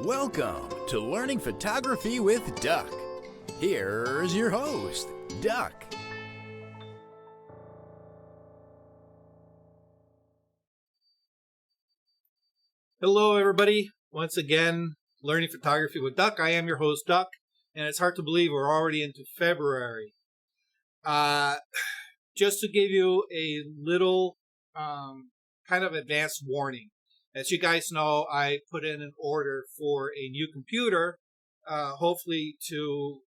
Welcome to Learning Photography with Duck. Here's your host, Duck. Hello, everybody. Once again, Learning Photography with Duck. I am your host, Duck, and it's hard to believe we're already into February. Just to give you a little kind of advanced warning. As you guys know, I put in an order for a new computer, hopefully to,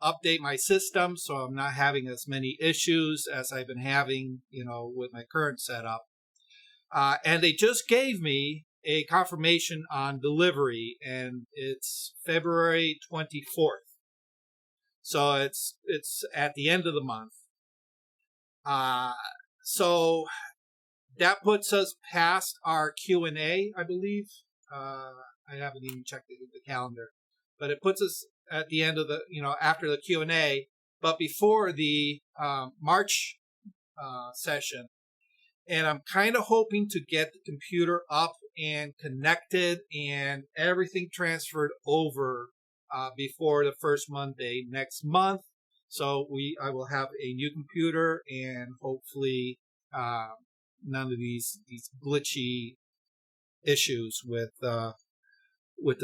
update my system so I'm not having as many issues as I've been having, with my current setup. And they just gave me a confirmation on delivery, and it's February 24th. So it's at the end of the month. So that puts us past our Q&A, I believe. I haven't even checked the calendar, but it puts us at the end of the, after the Q&A, but before the March session. And I'm kind of hoping to get the computer up and connected and everything transferred over before the first Monday next month. So I will have a new computer and hopefully none of these glitchy issues with the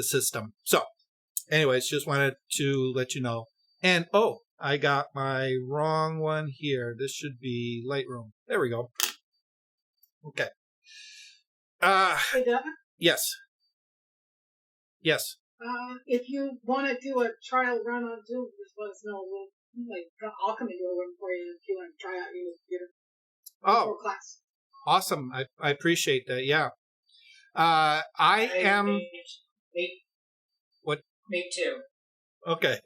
system. So anyways, just wanted to let you know. And I got my wrong one here. This should be Lightroom. There we go. Okay. Hey, Doug? Yes. Yes. If you want to do a trial run on Zoom, just let us know. I'll come and do a run for you if you want to try out your new computer. Oh, Class. Awesome. I appreciate that. Yeah. I am. What? Me too. Okay.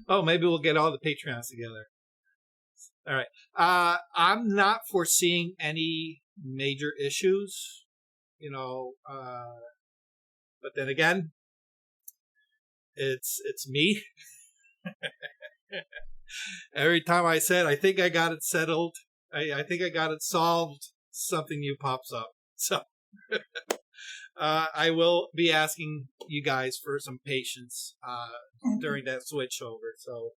Oh, maybe we'll get all the Patreons together. All right. I'm not foreseeing any major issues, but then again, it's me. Every time I said, I think I got it settled, I think I got it solved, something new pops up. So I will be asking you guys for some patience during that switch over. So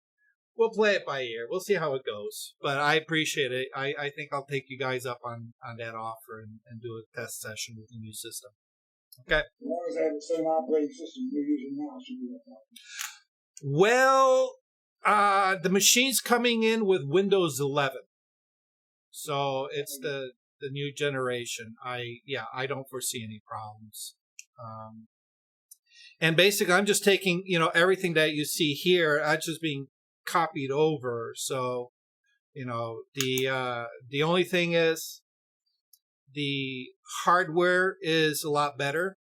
we'll play it by ear. We'll see how it goes. But I appreciate it. I think I'll take you guys up on that offer and do a test session with the new system. Okay? As long as I have the same operating system you're using now, it should be no problem. Well, the machine's coming in with Windows 11. So it's the new generation. I don't foresee any problems. And basically, I'm just taking, everything that you see here, that's just being copied over. So, the only thing is the hardware is a lot better.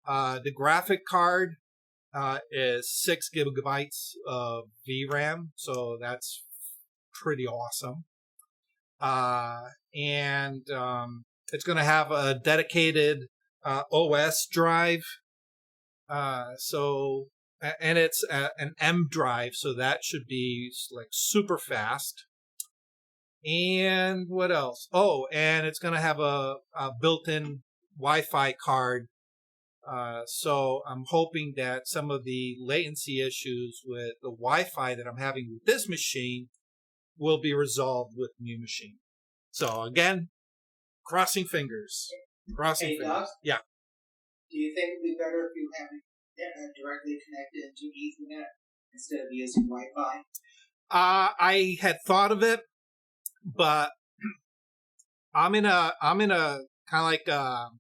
The graphic card is 6 gigabytes of VRAM, so that's pretty awesome. And it's going to have a dedicated OS drive. And it's an M drive, so that should be like super fast. And what else? Oh, and it's going to have a built-in Wi-Fi card. So I'm hoping that some of the latency issues with the Wi-Fi that I'm having with this machine will be resolved with the new machine. So again, crossing fingers. Crossing fingers. Doc? Yeah. Do you think it would be better if you have it directly connected to Ethernet instead of using Wi-Fi? I had thought of it, but I'm in a kind of like a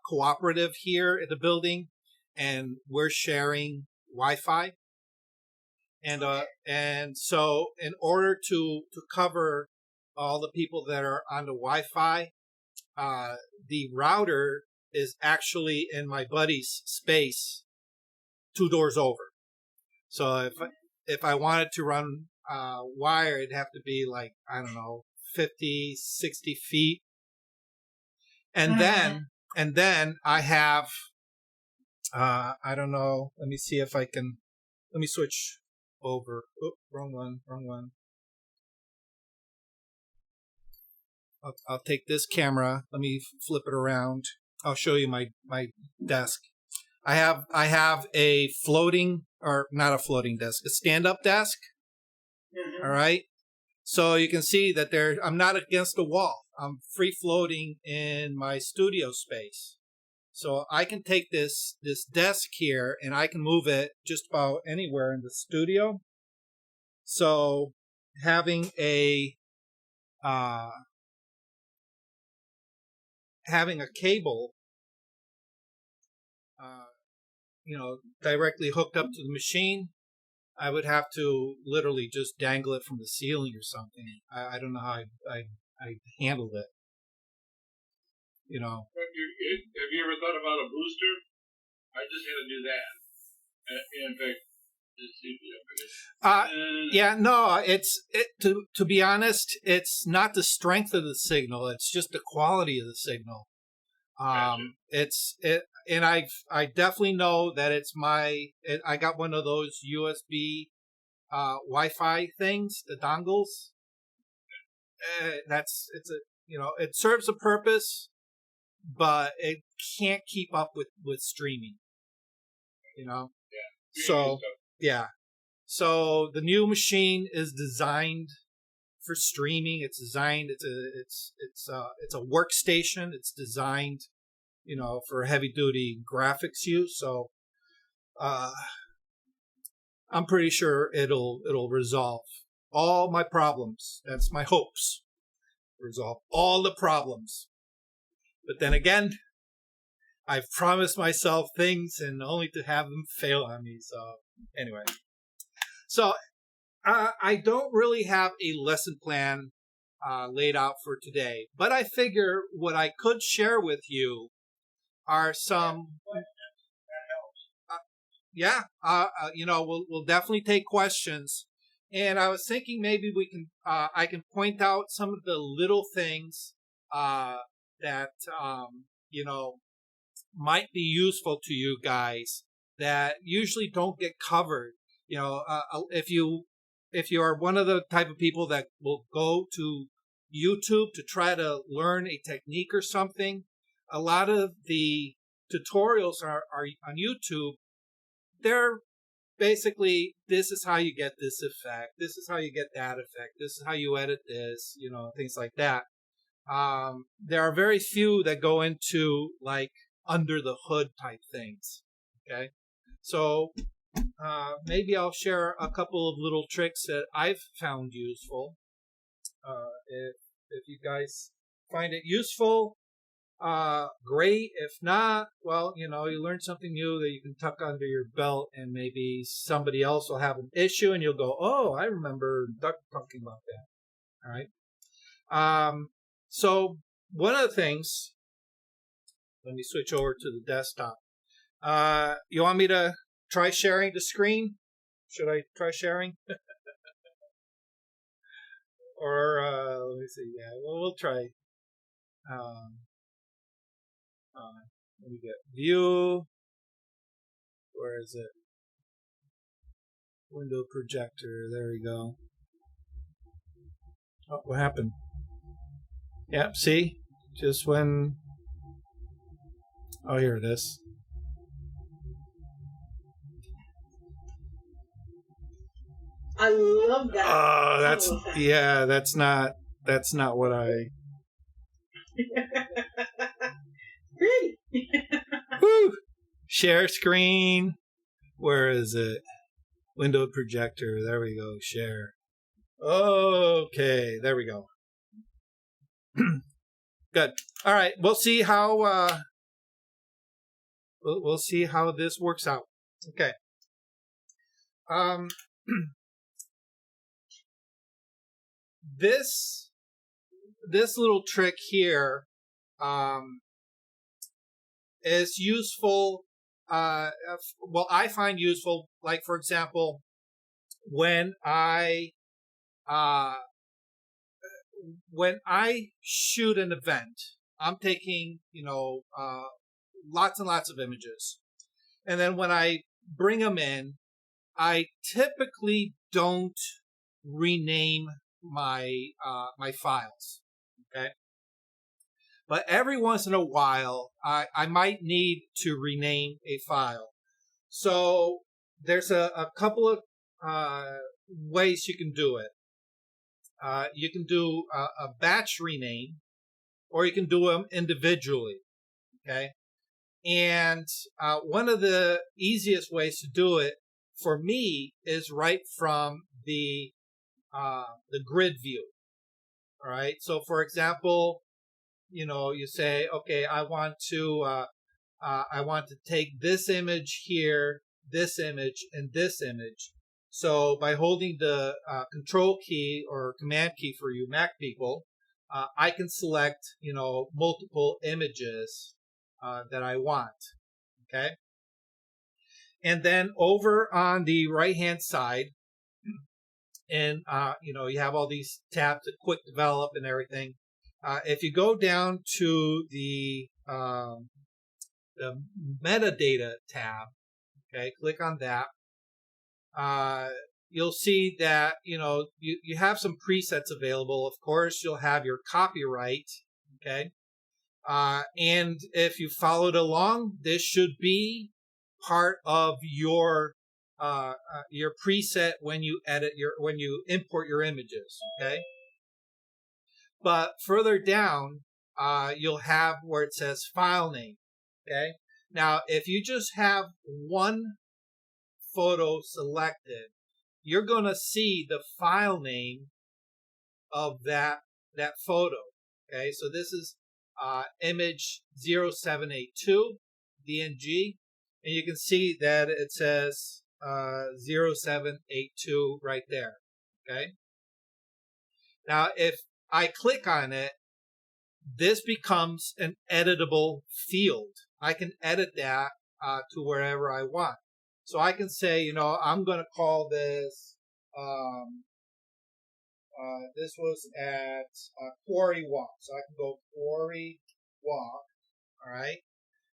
cooperative here at the building, and we're sharing Wi-Fi. And so in order to cover all the people that are on the Wi-Fi, the router is actually in my buddy's space 2 doors over. So if I wanted to run wire, it'd have to be like, I don't know, 50, 60 feet. And then I have, I don't know, let me see if I can, let me switch over. Oh, wrong one. I'll take this camera. Let me flip it around. I'll show you my desk. I have a floating, or not a floating desk, a stand-up desk. Mhm. All right. So you can see that I'm not against a wall. I'm free floating in my studio space. So I can take this desk here and I can move it just about anywhere in the studio. So having a cable, directly hooked up to the machine, I would have to literally just dangle it from the ceiling or something. I don't know how I handled it. You know. Have you ever thought about a booster? I just had to do that. In fact, just see yeah, no, to be honest, it's not the strength of the signal, it's just the quality of the signal. And I definitely know that I got one of those USB Wi-Fi things, the dongles. It serves a purpose, but it can't keep up with streaming. So yeah. So the new machine is designed for streaming. It's designed. It's a workstation. It's designed, for heavy duty graphics use. So, I'm pretty sure it'll resolve all my problems. That's my hopes. Resolve all the problems. But then again, I've promised myself things and only to have them fail on me. So anyway, I don't really have a lesson plan laid out for today, but I figure what I could share with you are some. We'll definitely take questions, and I was thinking maybe I can point out some of the little things that might be useful to you guys that usually don't get covered. If you are one of the type of people that will go to YouTube to try to learn a technique or something, a lot of the tutorials are on YouTube. They're basically, this is how you get this effect, this is how you get that effect, this is how you edit this, things like that. There are very few that go into like under the hood type things. Okay, so maybe I'll share a couple of little tricks that I've found useful. If you guys find it useful, great. If not, well, you learn something new that you can tuck under your belt, and maybe somebody else will have an issue and you'll go, oh, I remember Doug talking about that. All right. So one of the things, let me switch over to the desktop. You want me to try sharing the screen? Should I try sharing? Or, let me see. Yeah, well, we'll try. Let me get view. Where is it? Window projector. There we go. Oh, what happened? Yep, see? Just when... Oh, here it is. I love that. Oh, that's not what I... Great. Woo! Share screen. Where is it? Window projector. There we go. Share. Okay, there we go. Good. All right, we'll see how we'll see how this works out. Okay. This little trick here is useful. Well, I find useful, like, for example, when I shoot an event, I'm taking, lots and lots of images. And then when I bring them in, I typically don't rename my files. Okay. But every once in a while, I might need to rename a file. So there's a couple of ways you can do it. You can do a batch rename, or you can do them individually. Okay, and one of the easiest ways to do it for me is right from the grid view. All right. So for example, you say, okay, I want to take this image here, this image, and this image. So by holding the control key or command key for you Mac people, I can select, multiple images that I want. Okay. And then over on the right-hand side, and you have all these tabs to quick develop and everything. If you go down to the Metadata tab, okay, click on that. You'll see that you have some presets available. Of course, you'll have your copyright, okay, and if you followed along, this should be part of your preset when you import your images, okay. But further down, you'll have where it says file name, okay. Now, if you just have one photo selected, you're going to see the file name of that photo, okay. So this is image 0782 DNG, and you can see that it says 0782 right there, okay. Now, if I click on it, this becomes an editable field. I can edit that to wherever I want. So I can say, I'm going to call this, this was at Quarry Walk. So I can go Quarry Walk, all right?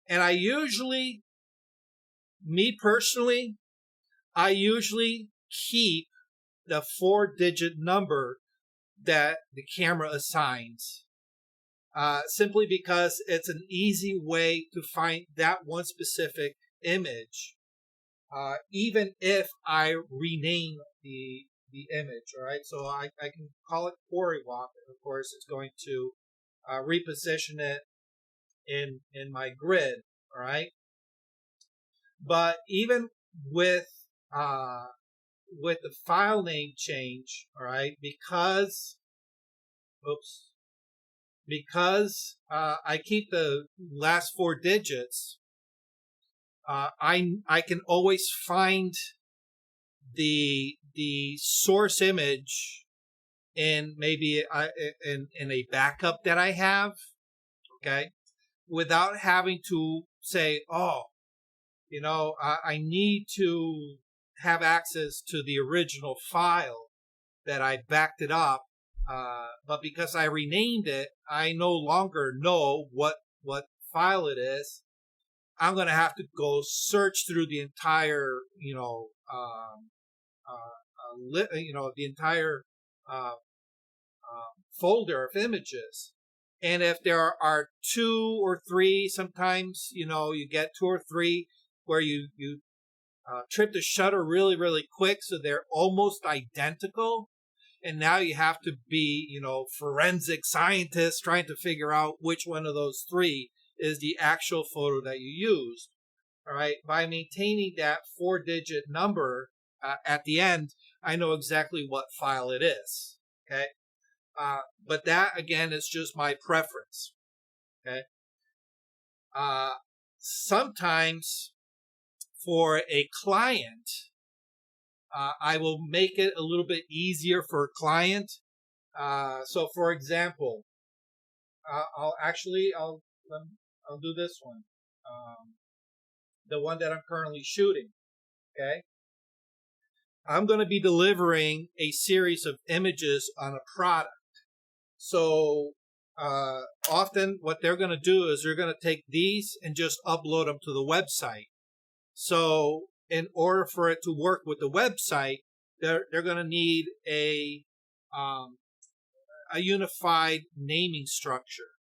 And I usually, me personally, I usually keep the 4-digit number that the camera assigns, simply because it's an easy way to find that one specific image, even if I rename the image. All right, so I can call it Quarry Walk, and of course it's going to reposition it in my grid. All right, but even with the file name change, all right, because I keep the last 4 digits, I can always find the source image in maybe in a backup that I have, okay, without having to say, I need to have access to the original file that I backed it up, but because I renamed it, I no longer know what file it is. I'm going to have to go search through the entire, the entire folder of images. And if there are 2 or 3, sometimes, you get 2 or 3 where you trip the shutter really, really quick, so they're almost identical. And now you have to be, forensic scientists trying to figure out which one of those 3 is the actual photo that you used. All right. By maintaining that 4-digit number at the end, I know exactly what file it is. Okay. But that, again, is just my preference. Okay. Sometimes for a client, I will make it a little bit easier for a client. So for example, I'll do this one. The one that I'm currently shooting. Okay. I'm going to be delivering a series of images on a product. So often what they're going to do is they're going to take these and just upload them to the website. So in order for it to work with the website, they're going to need a unified naming structure.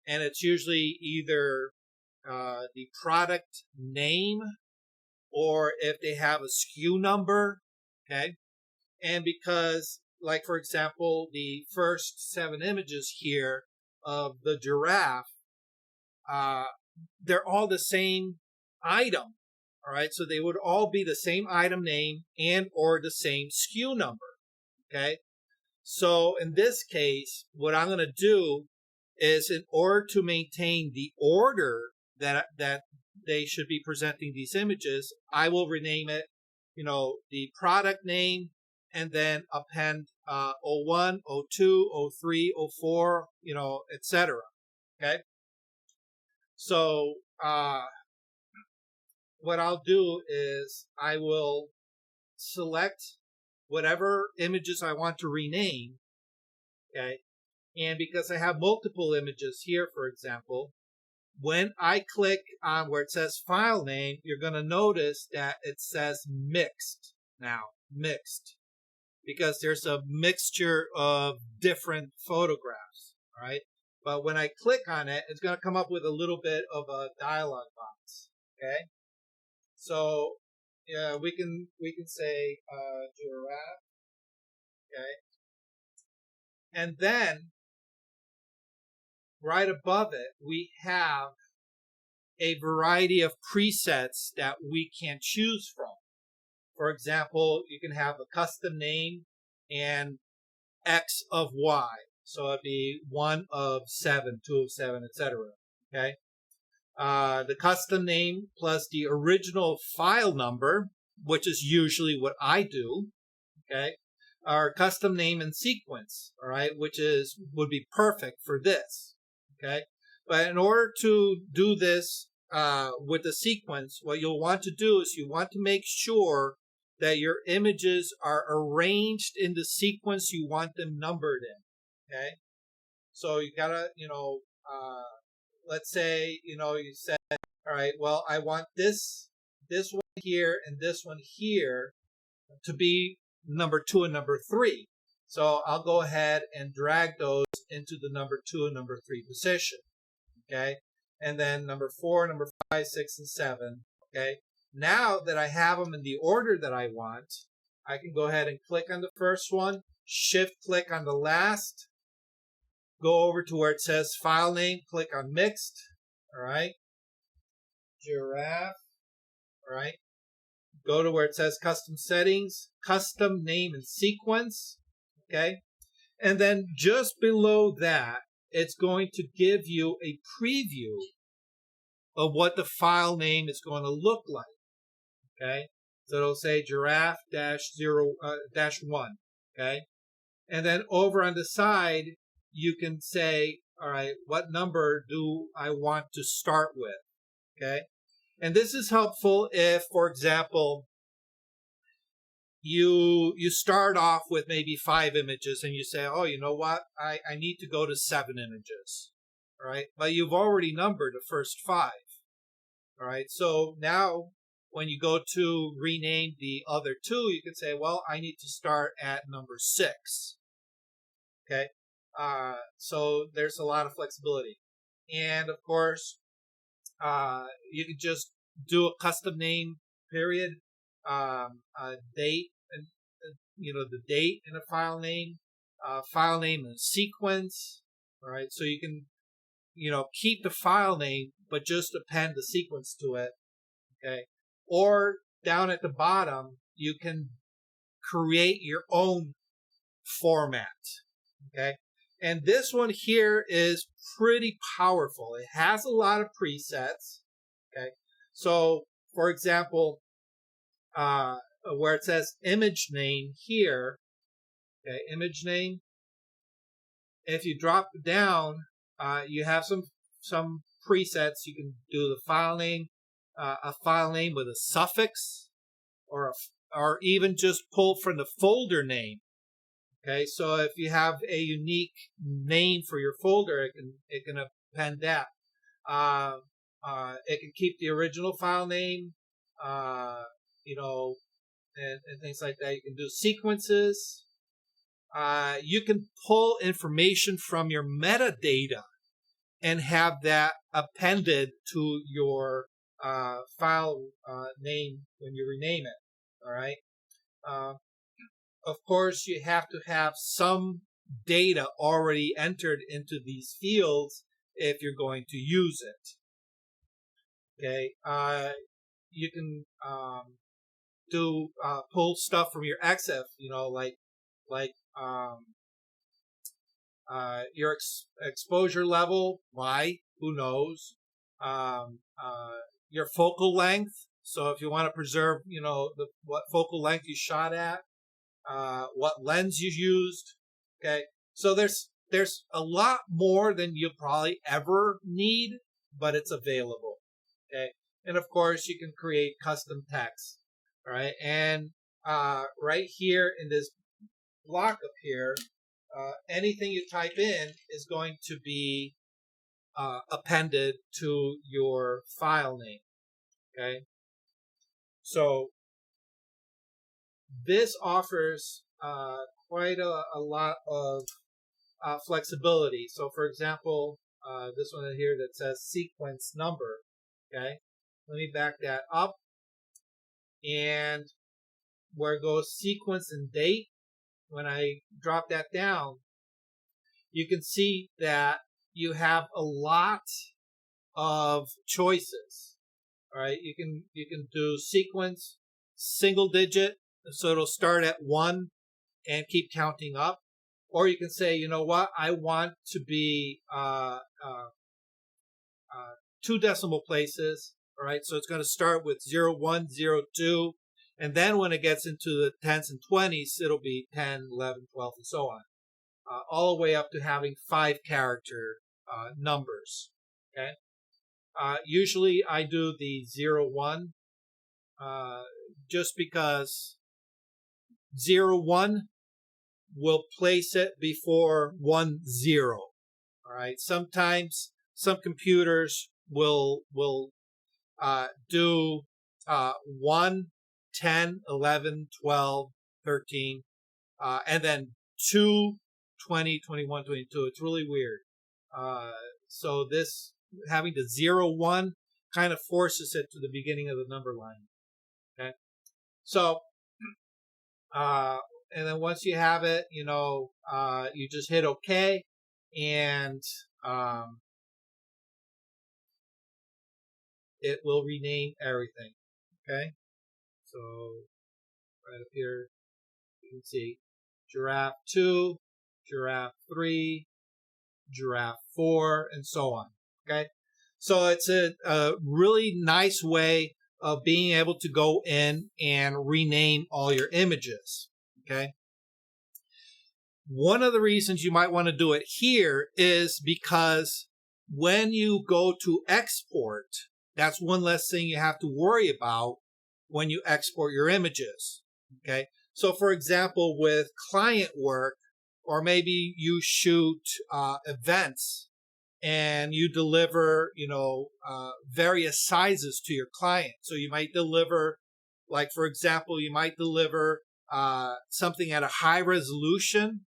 and it's usually either the product name, or if they have a SKU number, okay? And because, like, for example, the first 7 images here of the giraffe, they're all the same item, all right? So they would all be the same item name and or the same SKU number, okay? So in this case, what I'm going to do is, in order to maintain the order that they should be presenting these images, I will rename it, the product name, and then append 01, 02, 03, 04, etc. Okay. So what I'll do is I will select whatever images I want to rename. Okay. And because I have multiple images here, for example, when I click on where it says file name, you're going to notice that it says mixed now, mixed, because there's a mixture of different photographs, all right? But when I click on it, it's going to come up with a little bit of a dialog box, okay? So yeah, we can say giraffe, okay? And then right above it, we have a variety of presets that we can choose from. For example, you can have a custom name and X of Y. So it'd be 1 of 7, 2 of 7, etc. Okay. The custom name plus the original file number, which is usually what I do. Okay. Our custom name and sequence, all right, which would be perfect for this. Okay. But in order to do this with the sequence, what you'll want to do is you want to make sure that your images are arranged in the sequence you want them numbered in. Okay. So you gotta, let's say, you said, all right, well, I want this one here and this one here to be number 2 and number 3. So I'll go ahead and drag those into the number 2 and number 3 position. Okay. And then number 4, number 5, 6, and 7. Okay. Now that I have them in the order that I want, I can go ahead and click on the first one, shift click on the last, go over to where it says file name, click on mixed. All right. Giraffe. All right. Go to where it says custom settings, custom name and sequence. Okay. And then just below that, it's going to give you a preview of what the file name is going to look like. Okay. So it'll say giraffe -1. Okay. And then over on the side, you can say, all right, what number do I want to start with? Okay. And this is helpful if, for example, you start off with maybe 5 images and you say, oh, you know what? I need to go to 7 images. All right. But you've already numbered the first 5. All right. So now when you go to rename the other 2, you can say, well, I need to start at number 6. Okay. So there's a lot of flexibility. And of course, you can just do a custom name, period, a date, and the date in a file name and sequence. All right, so you can keep the file name, but just append the sequence to it. Okay, or down at the bottom, you can create your own format. Okay. And this one here is pretty powerful. It has a lot of presets. Okay. So, for example, where it says image name here, okay, image name, if you drop down, you have some presets. You can do the file name, a file name with a suffix, or even just pull from the folder name. Okay, so if you have a unique name for your folder, it can append that. It can keep the original file name, and things like that. You can do sequences. You can pull information from your metadata. and have that appended to your file name when you rename it. All right. Of course, you have to have some data already entered into these fields if you're going to use it. Okay. You can do pull stuff from your EXIF, like your exposure level. Why? Who knows? Your focal length. So if you want to preserve, what focal length you shot at, what lens you used. Okay. So there's a lot more than you'll probably ever need, but it's available. Okay. And of course, you can create custom text. All right. And right here in this block up here, anything you type in is going to be appended to your file name. Okay. So this offers quite a lot of flexibility. So for example, this one here that says sequence number. Okay. Let me back that up. And where it goes sequence and date, when I drop that down, you can see that you have a lot of choices. All right, you can do sequence, single digit, so it'll start at 1 and keep counting up. Or you can say, you know what, I want to be 2 decimal places. All right, so it's going to start with 0, 1, 0, 2. And then when it gets into the 10s and 20s, it'll be 10, 11, 12, and so on. All the way up to having 5 character numbers. Okay. Usually I do the 0, 1, just because 0, 1 will place it before 1, 0. All right. Sometimes some computers will do 1, 10, 11, 12, 13, and then 2, 20, 21, 22. It's really weird. So this having the 0, 1 kind of forces it to the beginning of the number line. Okay. So, and then once you have it, you just hit OK, and it will rename everything. Okay. So right up here, you can see giraffe 2, giraffe 3, giraffe 4, and so on. Okay. So it's a really nice way of being able to go in and rename all your images. Okay. One of the reasons you might want to do it here is because when you go to export, that's one less thing you have to worry about when you export your images. Okay. So for example, with client work, or maybe you shoot events and you deliver, various sizes to your client. So you might deliver, like for example, you might deliver something at a high resolution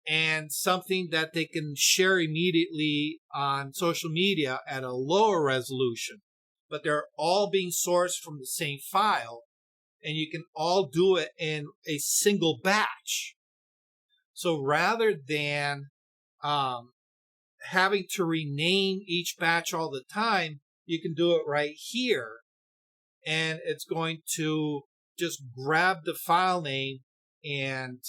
and something that they can share immediately on social media at a lower resolution. But they're all being sourced from the same file, and you can all do it in a single batch. So rather than having to rename each batch all the time, you can do it right here. And it's going to just grab the file name, and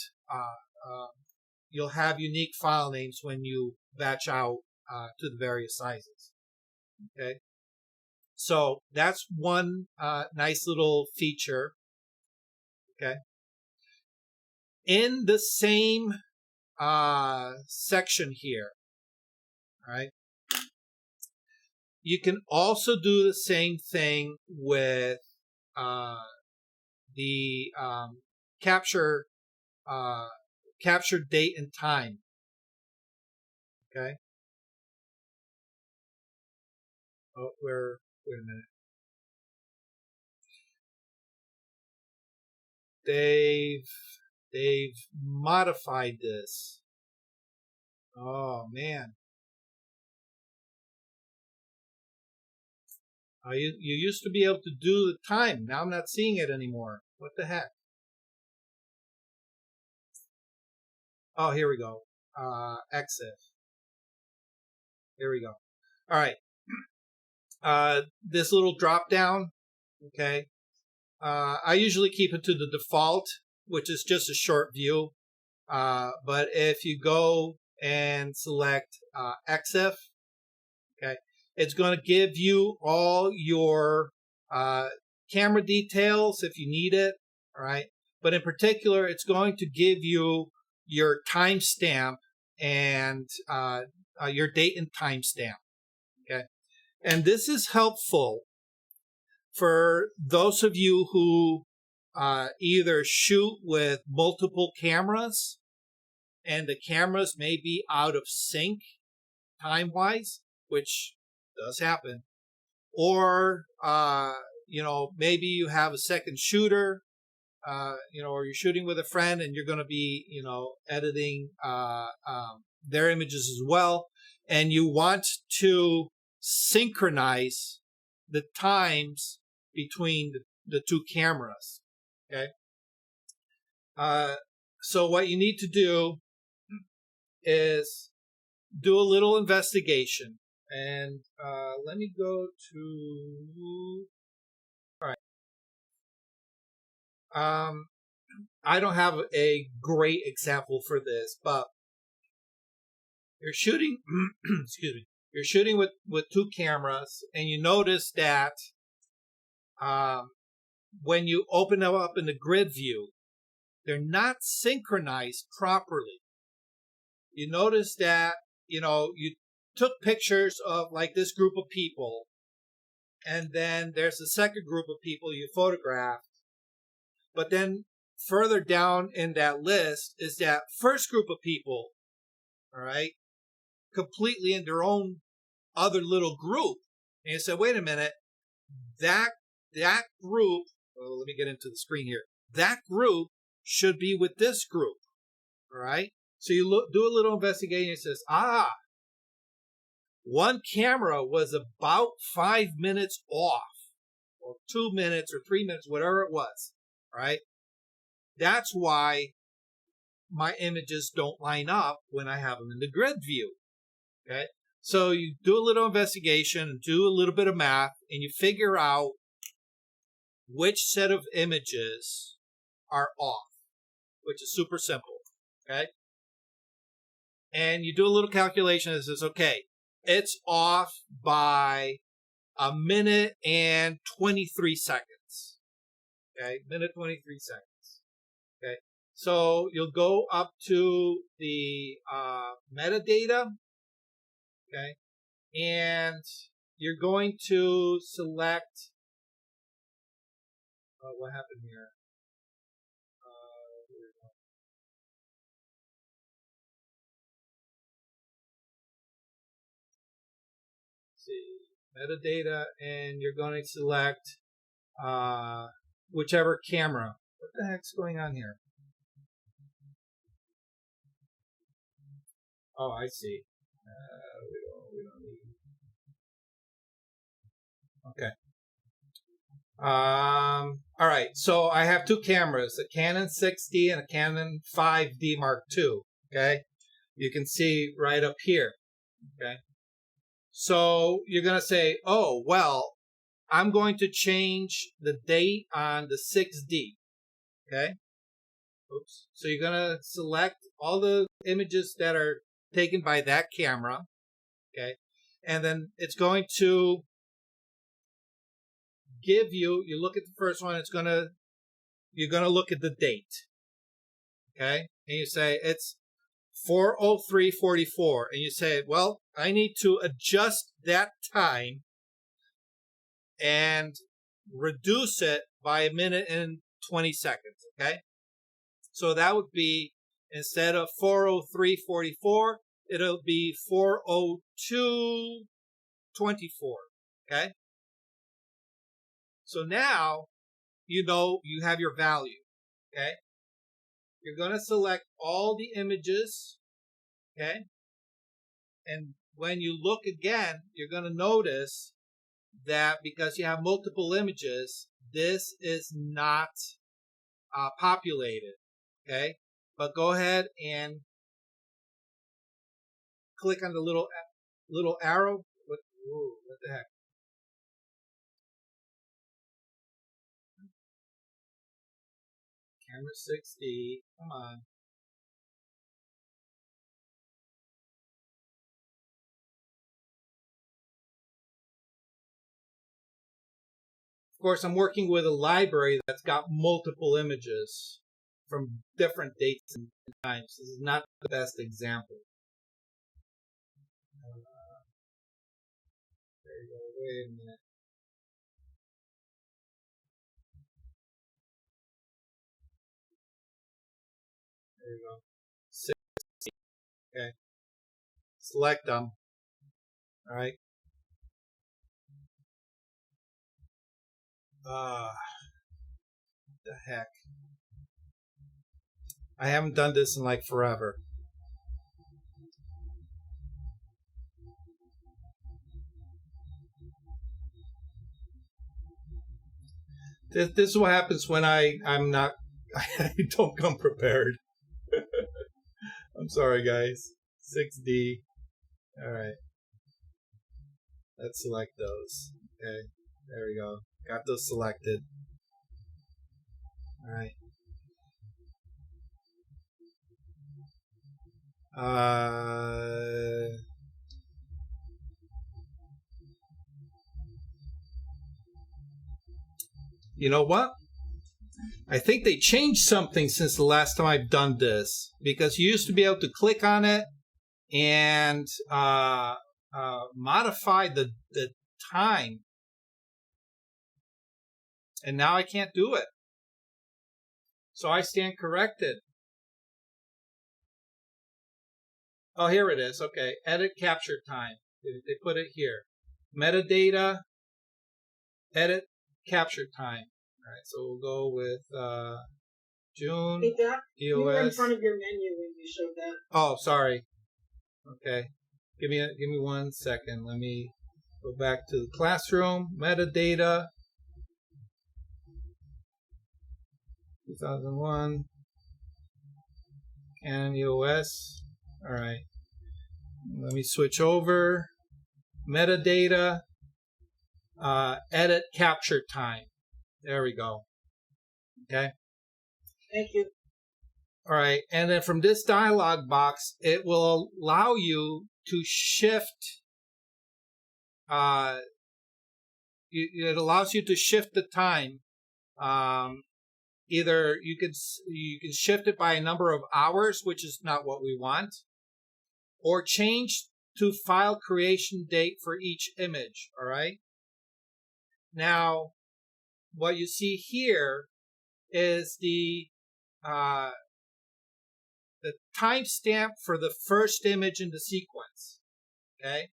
you'll have unique file names when you batch out to the various sizes. Okay. So that's one nice little feature. Okay. In the same section here, all right, you can also do the same thing with the capture date and time. Okay. Oh, wait a minute. They've modified this. Oh man. You used to be able to do the time. Now I'm not seeing it anymore. What the heck? Oh, here we go. Exif. Here we go. All right. This little drop down. Okay. I usually keep it to the default, which is just a short view. But if you go and select Exif, okay, it's going to give you all your camera details if you need it. All right. But in particular, it's going to give you your timestamp and your date and timestamp. Okay. And this is helpful for those of you who either shoot with multiple cameras and the cameras may be out of sync time-wise, which does happen, or maybe you have a second shooter, or you're shooting with a friend and you're going to be editing their images as well, and you want to synchronize the times between the two cameras. Okay. So what you need to do is do a little investigation, and let me go to. All right. I don't have a great example for this, but you're shooting. Excuse me. You're shooting with two cameras, and you notice that when you open them up in the grid view, they're not synchronized properly. You notice that, you took pictures of like this group of people, and then there's a second group of people you photographed, but then further down in that list is that first group of people, all right, completely in their own other little group. And you said, wait a minute, that group, well, let me get into the screen here. That group should be with this group, all right? So you do a little investigation. It says, one camera was about 5 minutes off, or 2 minutes, or 3 minutes, whatever it was, all right? That's why my images don't line up when I have them in the grid view, okay? So you do a little investigation and do a little bit of math, and you figure out which set of images are off, which is super simple, okay? And you do a little calculation that says, okay, it's off by 1 minute and 23 seconds, okay? 1:23 seconds, okay? So you'll go up to the metadata, okay? And you're going to select, what happened here? Here we go. See, metadata, and you're going to select whichever camera. What the heck's going on here? Oh, I see. We don't need. Okay. All right. So I have two cameras, a Canon 6D and a Canon 5D Mark II. Okay. You can see right up here. Okay. So you're going to say, oh, well, I'm going to change the date on the 6D. Okay. Oops. So you're going to select all the images that are taken by that camera. Okay. And then it's going to give you look at the first one, you're going to look at the date. Okay. And you say it's 4:03:44. And you say, well, I need to adjust that time and reduce it by 1 minute and 20 seconds. Okay. So that would be, instead of 4:03:44, it'll be 4:02:24. Okay. So now you have your value. Okay. You're going to select all the images. Okay. And when you look again, you're going to notice that because you have multiple images, this is not populated. Okay, but go ahead and click on the little arrow. What the heck? Camera 6D. Come on. Of course, I'm working with a library that's got multiple images from different dates and times. This is not the best example. There you go. Wait a minute. There you go. 60. Okay. Select them. All right. What the heck? I haven't done this in like forever. This is what happens when I'm not, I don't come prepared. I'm sorry, guys. 6D. All right. Let's select those. Okay. There we go. Got those selected. All right. You know what? I think they changed something since the last time I've done this, because you used to be able to click on it and modify the time, and now I can't do it. So I stand corrected. Oh, here it is. Okay, edit capture time. They put it here. Metadata, edit capture time. All right, so we'll go with June. Hey, Doc, EOS. you were in front of your menu when you showed that. Oh, sorry. Okay, give me 1 second. Let me go back to the classroom. Metadata. 2001. Canon EOS. All right. Let me switch over. Metadata. Edit capture time. There we go. Okay. Thank you. All right. And then from this dialog box, it will allow you to shift. It allows you to shift the time. Either you can shift it by a number of hours, which is not what we want, or change to file creation date for each image. All right. Now, what you see here is the timestamp for the first image in the sequence. Okay,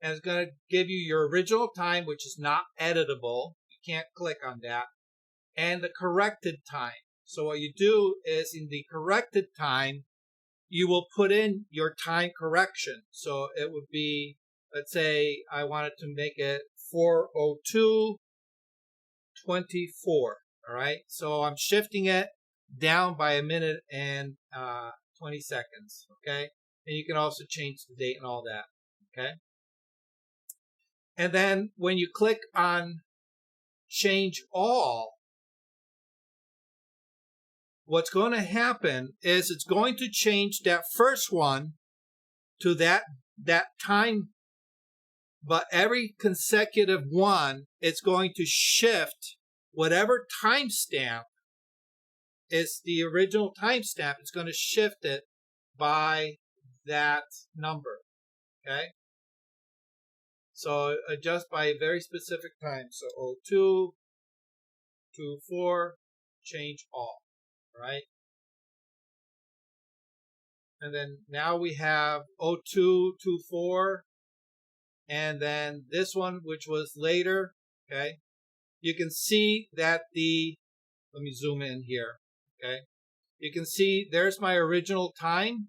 and it's going to give you your original time, which is not editable. You can't click on that. And the corrected time. So what you do is in the corrected time, you will put in your time correction. So it would be, let's say I wanted to make it 4:02:24. All right. So I'm shifting it down by a minute and 20 seconds. Okay. And you can also change the date and all that. Okay. And then when you click on change all, what's going to happen is it's going to change that first one to that time, but every consecutive one, it's going to shift whatever timestamp is the original timestamp. It's going to shift it by that number. Okay. So adjust by a very specific time. So 02:24, change all. Right? And then now we have 02:24, and then this one, which was later. Okay, you can see that let me zoom in here. Okay, you can see there's my original time,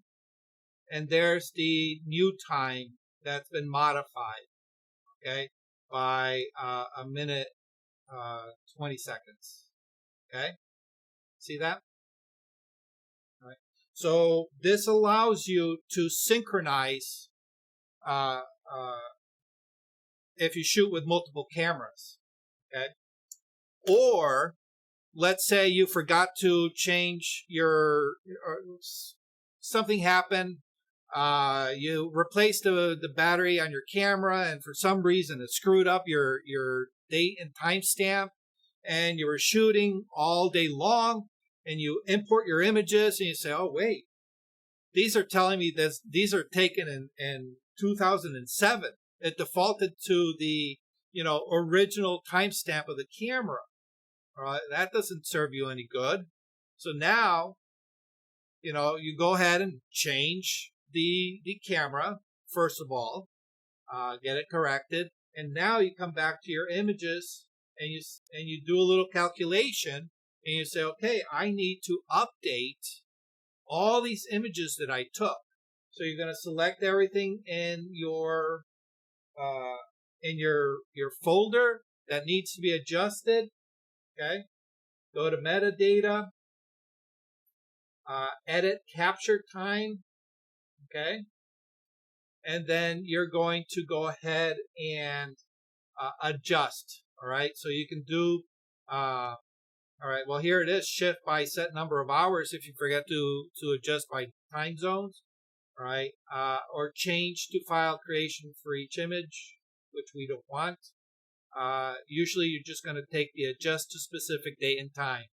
and there's the new time that's been modified. Okay, by a minute 20 seconds. Okay, see that? All right. So this allows you to synchronize if you shoot with multiple cameras. Okay, or let's say you forgot to change your, or something happened. You replaced the battery on your camera, and for some reason it screwed up your date and timestamp, and you were shooting all day long, and you import your images, and you say, "Oh wait, these are telling me this. These are taken in 2007. It defaulted to the original timestamp of the camera. All right, that doesn't serve you any good. So now, you go ahead and change the camera, first of all, get it corrected. And now you come back to your images and you do a little calculation and you say, okay, I need to update all these images that I took. So you're going to select everything in your folder that needs to be adjusted. Okay. Go to metadata, edit capture time. Okay. And then you're going to go ahead and adjust. All right. So you can do, all right. Well, here it is, shift by set number of hours if you forget to adjust by time zones. All right. Or change to file creation for each image, which we don't want. Usually you're just going to take the adjust to specific date and time.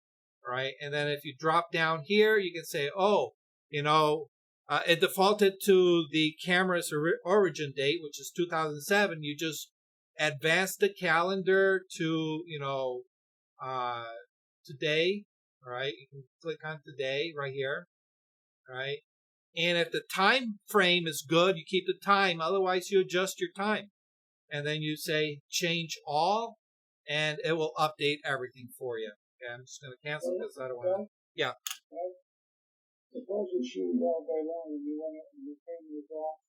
All right. And then if you drop down here, you can say, it defaulted to the camera's origin date, which is 2007. You just advance the calendar to, today. All right. You can click on today right here. All right. And if the time frame is good, you keep the time. Otherwise, you adjust your time. And then you say change all, and it will update everything for you. Okay, I'm just going to cancel because I don't want to. Yeah. Suppose you're shooting all day long and you want to, and your camera is off.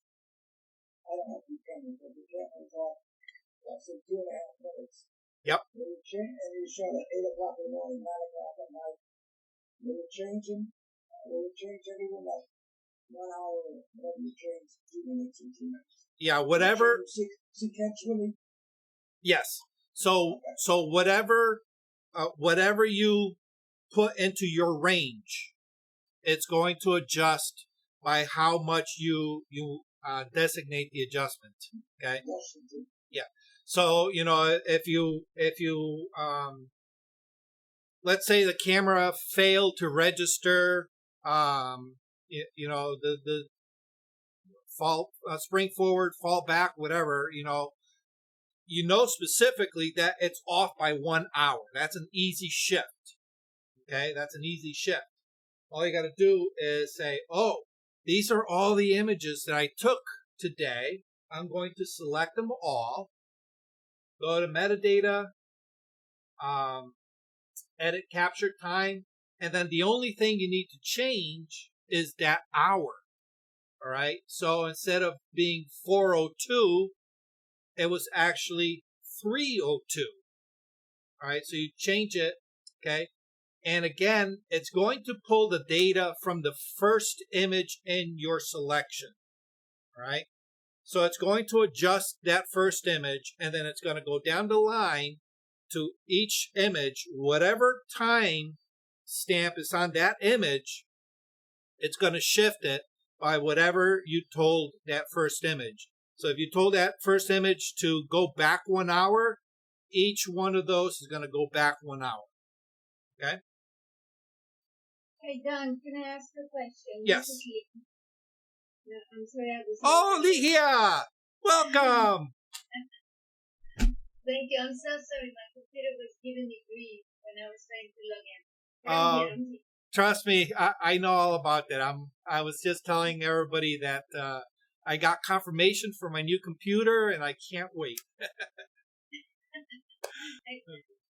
I don't have two cameras, but the camera is off. That's in 2.5 minutes. Yep. And you shot at 8 o'clock in the morning, 9 o'clock at night. Will it change them? Will it change anyone like 1 hour, whatever you change, 2 minutes or 2 minutes? Yeah, whatever. Sequentially? Yes. So whatever you put into your range, it's going to adjust by how much you designate the adjustment. Okay. Yeah. So if you let's say the camera failed to register, the fall, spring forward, fall back, whatever, specifically that it's off by 1 hour. That's an easy shift. Okay, that's an easy shift. All you got to do is say, oh, these are all the images that I took today. I'm going to select them all. Go to metadata, edit capture time, and then the only thing you need to change is that hour. All right. So instead of being 4:02, it was actually 3:02. All right. So you change it. Okay. And again, it's going to pull the data from the first image in your selection. All right. So it's going to adjust that first image, and then it's going to go down the line to each image, whatever time stamp is on that image, it's going to shift it by whatever you told that first image. So if you told that first image to go back 1 hour, each one of those is going to go back 1 hour. Okay? Hey, Don, can I ask a question? Yes. No, I'm sorry, I was... Oh, Lihia! Welcome! Thank you. I'm so sorry. My computer was giving me grief when I was trying to log in. Trust me, I know all about that. I was just telling everybody that I got confirmation for my new computer, and I can't wait.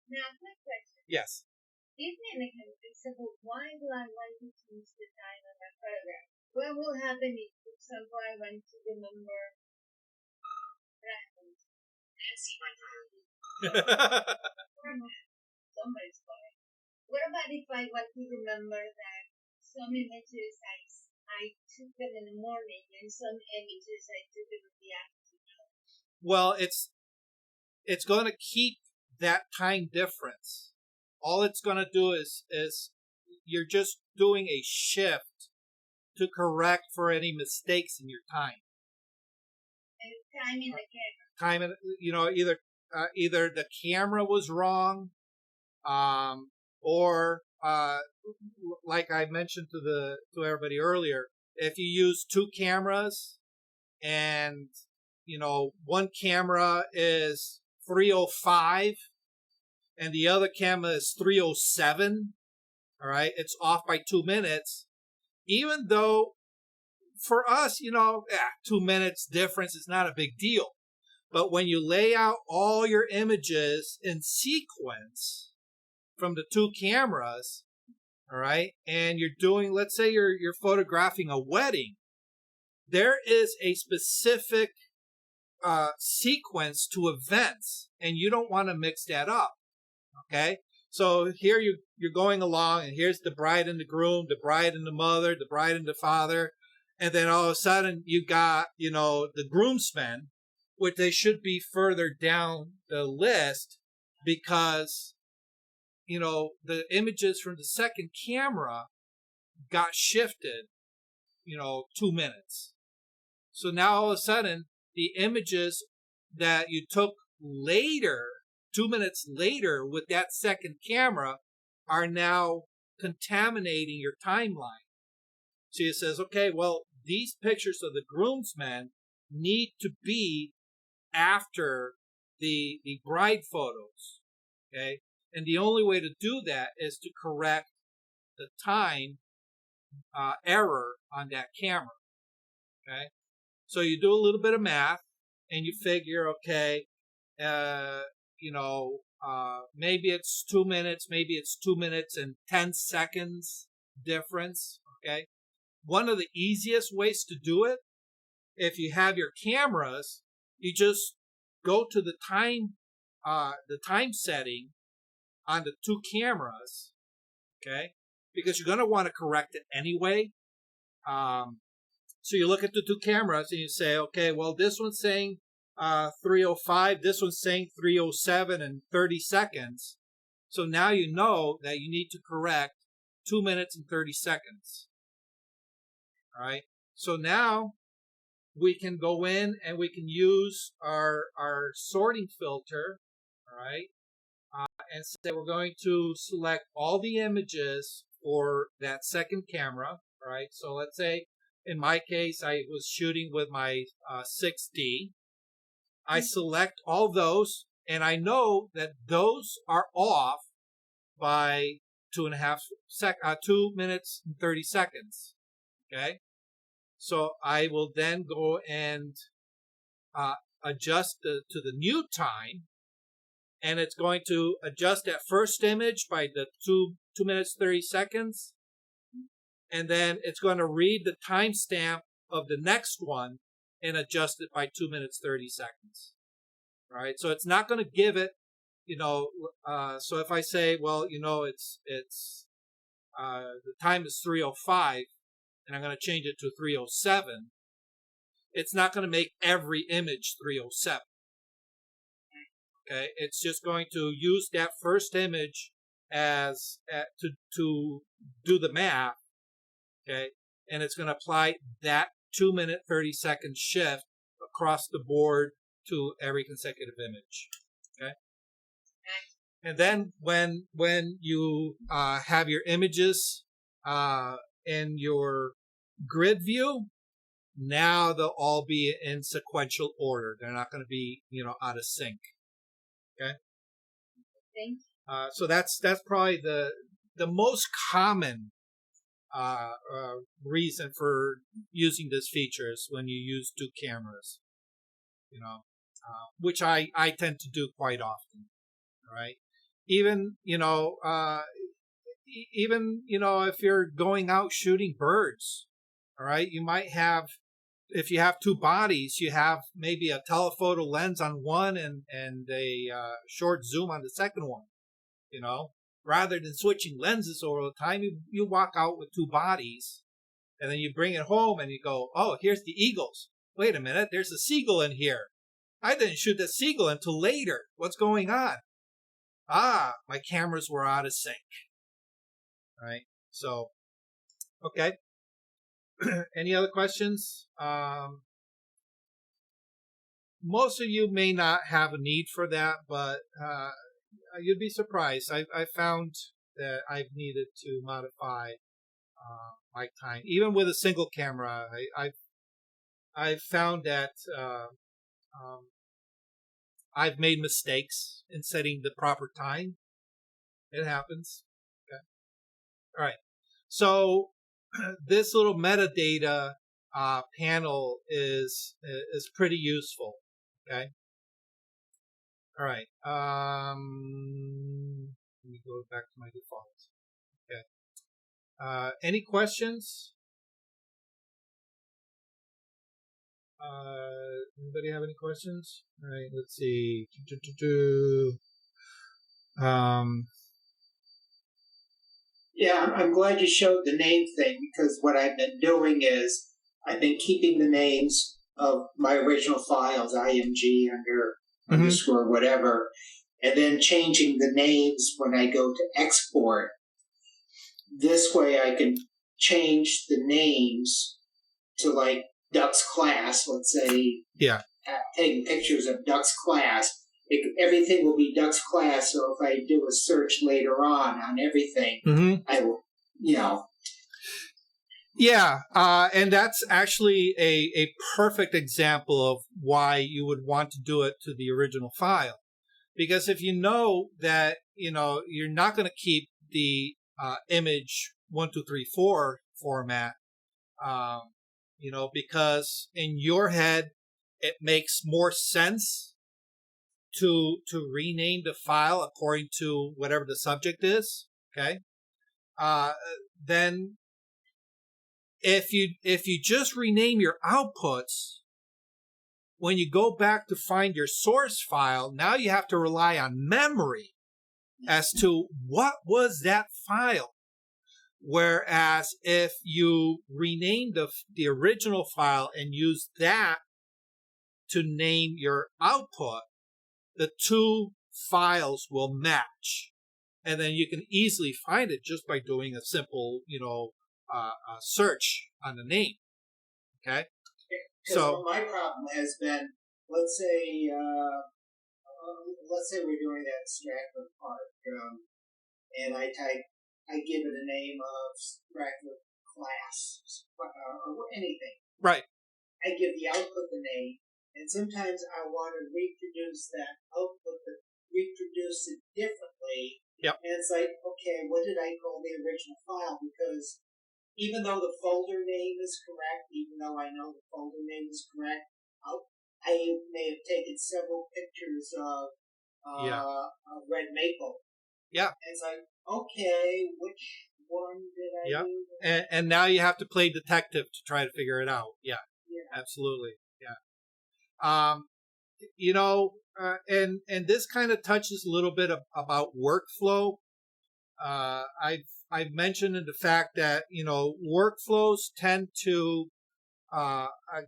Now, quick question. Yes. Give me an example. Why do I want to change the time on my photograph? What will happen if, for example, I want to remember what happened? Somebody's calling. What about if I want to remember that some images I took them in the morning and some images I took them in the afternoon? Well, it's going to keep that time difference. All it's going to do is you're just doing a shift to correct for any mistakes in your time. And time in the camera. Time, either the camera was wrong, or like I mentioned to everybody earlier, if you use two cameras and one camera is 305 and the other camera is 307, all right, it's off by 2 minutes. Even though for us, 2 minutes difference is not a big deal. But when you lay out all your images in sequence from the two cameras, all right, and you're doing, let's say you're photographing a wedding, there is a specific sequence to events, and you don't want to mix that up. Okay, so here you're going along, and here's the bride and the groom, the bride and the mother, the bride and the father, and then all of a sudden you got the groomsmen, which they should be further down the list because the images from the second camera got shifted 2 minutes. So now all of a sudden the images that you took later, 2 minutes later with that second camera, are now contaminating your timeline. So it says, okay, well, these pictures of the groomsmen need to be after the bride photos, okay? And the only way to do that is to correct the time error on that camera, okay? So you do a little bit of math and you figure, okay, maybe it's 2 minutes, maybe it's 2 minutes and 10 seconds difference, okay? One of the easiest ways to do it, if you have your cameras, you just go to the time setting on the two cameras, okay? Because you're going to want to correct it anyway. So you look at the two cameras and you say, okay, well, this one's saying 305, this one's saying 307 and 30 seconds. So now you know that you need to correct 2 minutes and 30 seconds. All right. So now we can go in and we can use our sorting filter. All right. And say we're going to select all the images for that second camera. All right. So let's say in my case, I was shooting with my 6D. I select all those, and I know that those are off by 2 minutes and 30 seconds. Okay, so I will then go and adjust to the new time, and it's going to adjust that first image by the 2 minutes 30 seconds, and then it's going to read the timestamp of the next one and adjust it by 2 minutes 30 seconds. All right, so it's not going to give it, so if I say, well, it's the time is 3:05, and I'm going to change it to 3:07, it's not going to make every image 3:07. Okay, it's just going to use that first image as to do the math. Okay, and it's going to apply that 2 minute 30 second shift across the board to every consecutive image. Okay, and then when you have your images in your grid view, now they'll all be in sequential order. They're not going to be out of sync. Okay. Thank you. So that's probably the most common reason for using this feature is when you use two cameras, which I tend to do quite often. All right. Even if you're going out shooting birds, all right, you might have if you have two bodies, you have maybe a telephoto lens on one and a short zoom on the second one. You know, rather than switching lenses over the time, you walk out with two bodies, and then you bring it home and you go, oh, here's the eagles. Wait a minute, there's a seagull in here. I didn't shoot the seagull until later. What's going on? Ah, my cameras were out of sync. All right. So, okay. Any other questions? Most of you may not have a need for that, but you'd be surprised. I found that I've needed to modify my time, even with a single camera. I've found that I've made mistakes in setting the proper time. It happens. Okay. All right. So this little metadata panel is pretty useful. Okay. All right. Let me go back to my defaults. Okay. Any questions? Anybody have any questions? All right. Let's see. Yeah, I'm glad you showed the name thing, because what I've been doing is I've been keeping the names of my original files, IMG underscore whatever, and then changing the names when I go to export. This way I can change the names to like Duck's class, let's say. Yeah. Taking pictures of Duck's class. Everything will be Duck's class, so if I do a search later on everything, I will, Yeah, and that's actually a perfect example of why you would want to do it to the original file. Because if you know that, you're not going to keep the image 1234 format, because in your head, it makes more sense to rename the file according to whatever the subject is. Okay. Then if you just rename your outputs, when you go back to find your source file, now you have to rely on memory as to what was that file. Whereas if you rename the original file and use that to name your output, the two files will match. And then you can easily find it just by doing a simple, search on the name. Okay? So my problem has been, let's say we're doing that Stratford part, and I give it a name of Stratford class, or anything. Right. I give the output the name, and sometimes I want to reproduce that output, but reproduce it differently. Yep. And it's like, okay, what did I call the original file? Because even though the folder name is correct, even though I know the folder name is correct, I may have taken several pictures of red maple. Yeah. And it's like, okay, which one did I do? And now you have to play detective to try to figure it out. Yeah. Absolutely. Yeah. And this kind of touches a little bit about workflow. I've mentioned the fact that, workflows tend to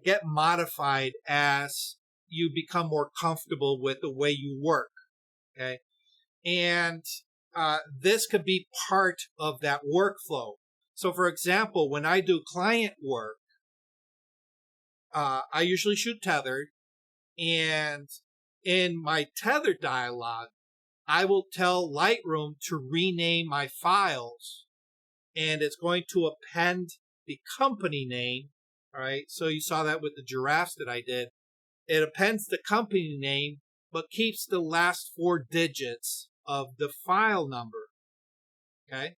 get modified as you become more comfortable with the way you work. Okay. And this could be part of that workflow. So, for example, when I do client work, I usually shoot tethered, and in my tethered dialog, I will tell Lightroom to rename my files, and it's going to append the company name. All right. So you saw that with the giraffes that I did. It appends the company name, but keeps the last 4 digits of the file number. Okay.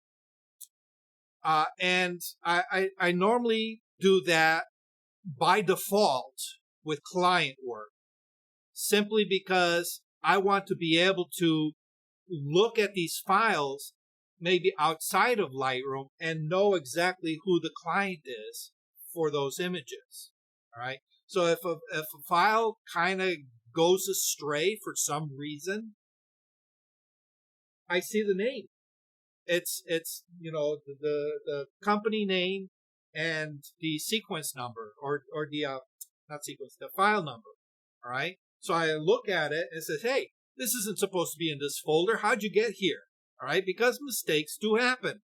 And I normally do that by default with client work, simply because I want to be able to look at these files maybe outside of Lightroom and know exactly who the client is for those images. All right. So if a file kind of goes astray for some reason, I see the name. It's the company name and the sequence number or the not sequence, the file number. All right. So I look at it and says, hey, this isn't supposed to be in this folder. How'd you get here? All right. Because mistakes do happen.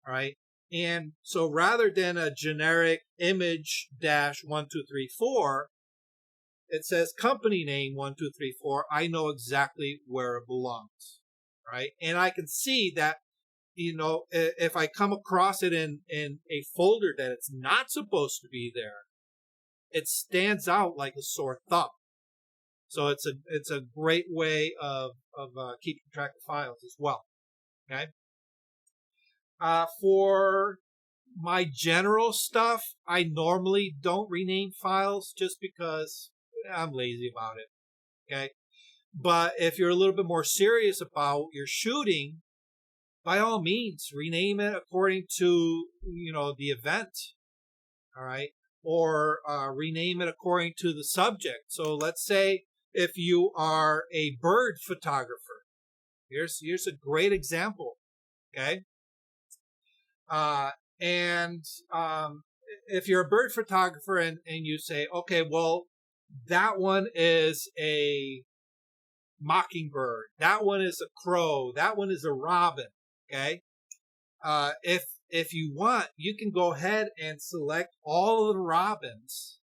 All right. And so rather than a generic image dash 1234, it says company name 1234. I know exactly where it belongs. Right. And I can see that, if I come across it in a folder that it's not supposed to be there, it stands out like a sore thumb. So it's a great way of keeping track of files as well. Okay. For my general stuff, I normally don't rename files just because I'm lazy about it. Okay. But if you're a little bit more serious about your shooting, by all means, rename it according to, the event. All right. Or rename it according to the subject. So let's say if you are a bird photographer, here's a great example. Okay. And if you're a bird photographer and you say, okay, well, that one is a mockingbird, that one is a crow, that one is a robin. Okay. If you want, you can go ahead and select all of the robins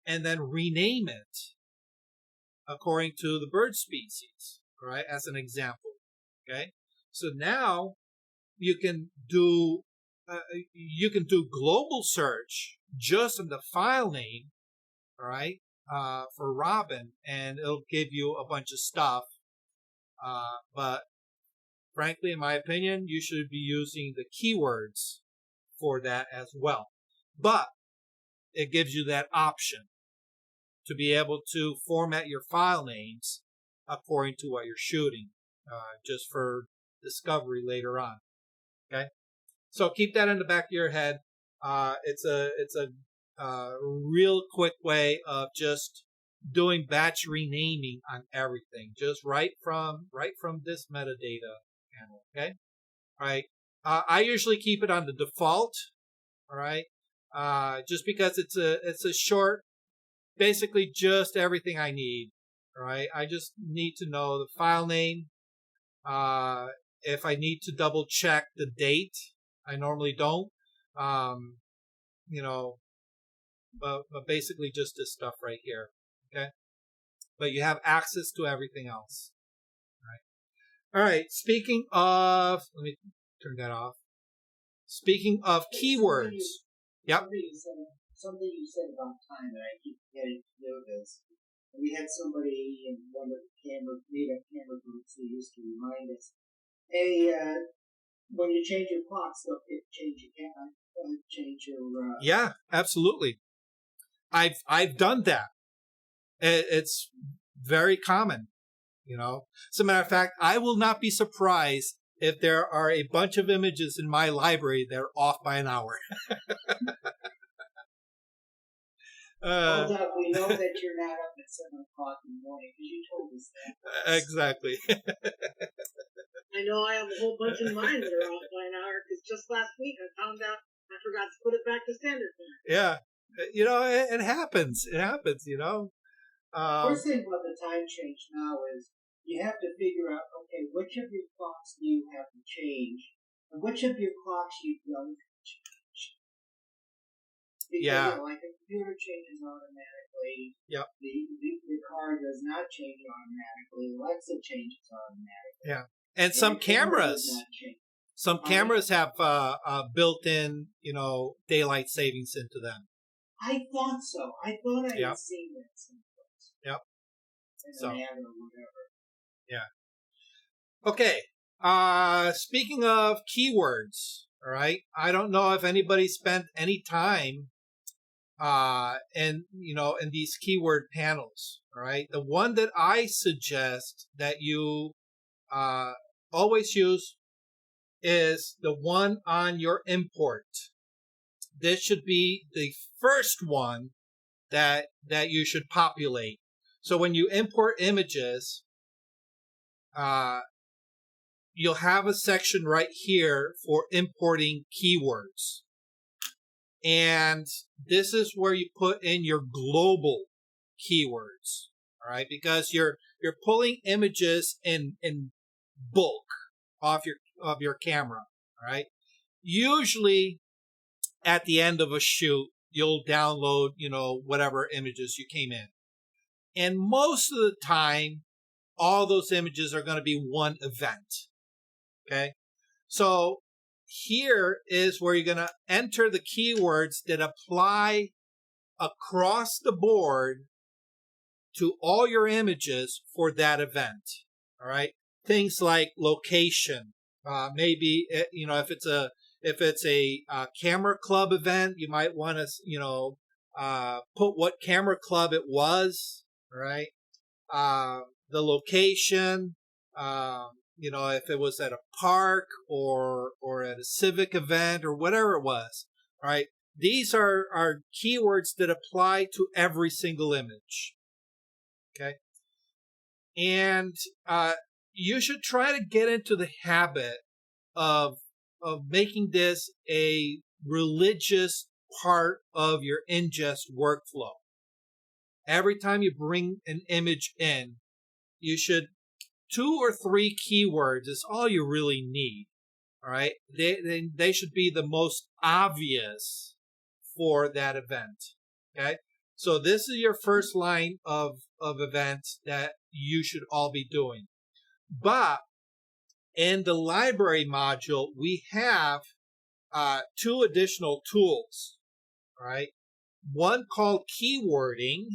and then rename it according to the bird species, right? As an example. Okay. So now you can do global search just on the file name, all right, for robin, and it'll give you a bunch of stuff. But frankly, in my opinion, you should be using the keywords for that as well. But it gives you that option to be able to format your file names according to what you're shooting, just for discovery later on. Okay, so keep that in the back of your head. It's a real quick way of just doing batch renaming on everything, just right from this metadata panel. Okay, all right. I usually keep it on the default. All right, just because it's a short, basically just everything I need. All right, I just need to know the file name. If I need to double check the date, I normally don't. But basically just this stuff right here. Okay, but you have access to everything else. All right. Speaking of, let me turn that off. Speaking of keywords. Yep. Something you said about time, and I keep getting to know this. We had somebody in one of the meetup camera groups who used to remind us, hey, when you change your clocks, don't change your Yeah, absolutely. I've done that. It's very common. As a matter of fact, I will not be surprised if there are a bunch of images in my library that are off by an hour. Well, Doug, we know that you're not up at 7 o'clock in the morning because you told us that. Exactly. I know I have a whole bunch of mine that are off by an hour because just last week I found out I forgot to put it back to standard time. Yeah. It happens. It happens, First thing about the time change now is you have to figure out, okay, which of your clocks do you have to change and which of your clocks you don't change. Because, like a computer changes automatically. Yep. The car does not change automatically. Alexa changes automatically. Yeah. And some cameras have built-in, daylight savings into them. I thought so. I thought I had seen that someplace. Yep. In an ad or whatever. Yeah. Okay. Speaking of keywords, all right. I don't know if anybody spent any time in these keyword panels. All right. The one that I suggest that you always use is the one on your import. This should be the first one that you should populate. So when you import images, you'll have a section right here for importing keywords. And this is where you put in your global keywords, all right? Because you're pulling images in bulk off your camera, all right? Usually at the end of a shoot, you'll download, whatever images you came in. And most of the time, all those images are going to be one event, okay? So here is where you're going to enter the keywords that apply across the board to all your images for that event. All right. Things like location. Maybe, if it's a camera club event, you might want to, put what camera club it was. All right. The location, if it was at a park or at a civic event or whatever it was, all right? These are keywords that apply to every single image, okay? And you should try to get into the habit of making this a religious part of your ingest workflow. Every time you bring an image in, you should 2 or 3 keywords is all you really need. All right. They should be the most obvious for that event. Okay. So this is your first line of events that you should all be doing. But in the library module, we have 2 additional tools. All right. One called keywording.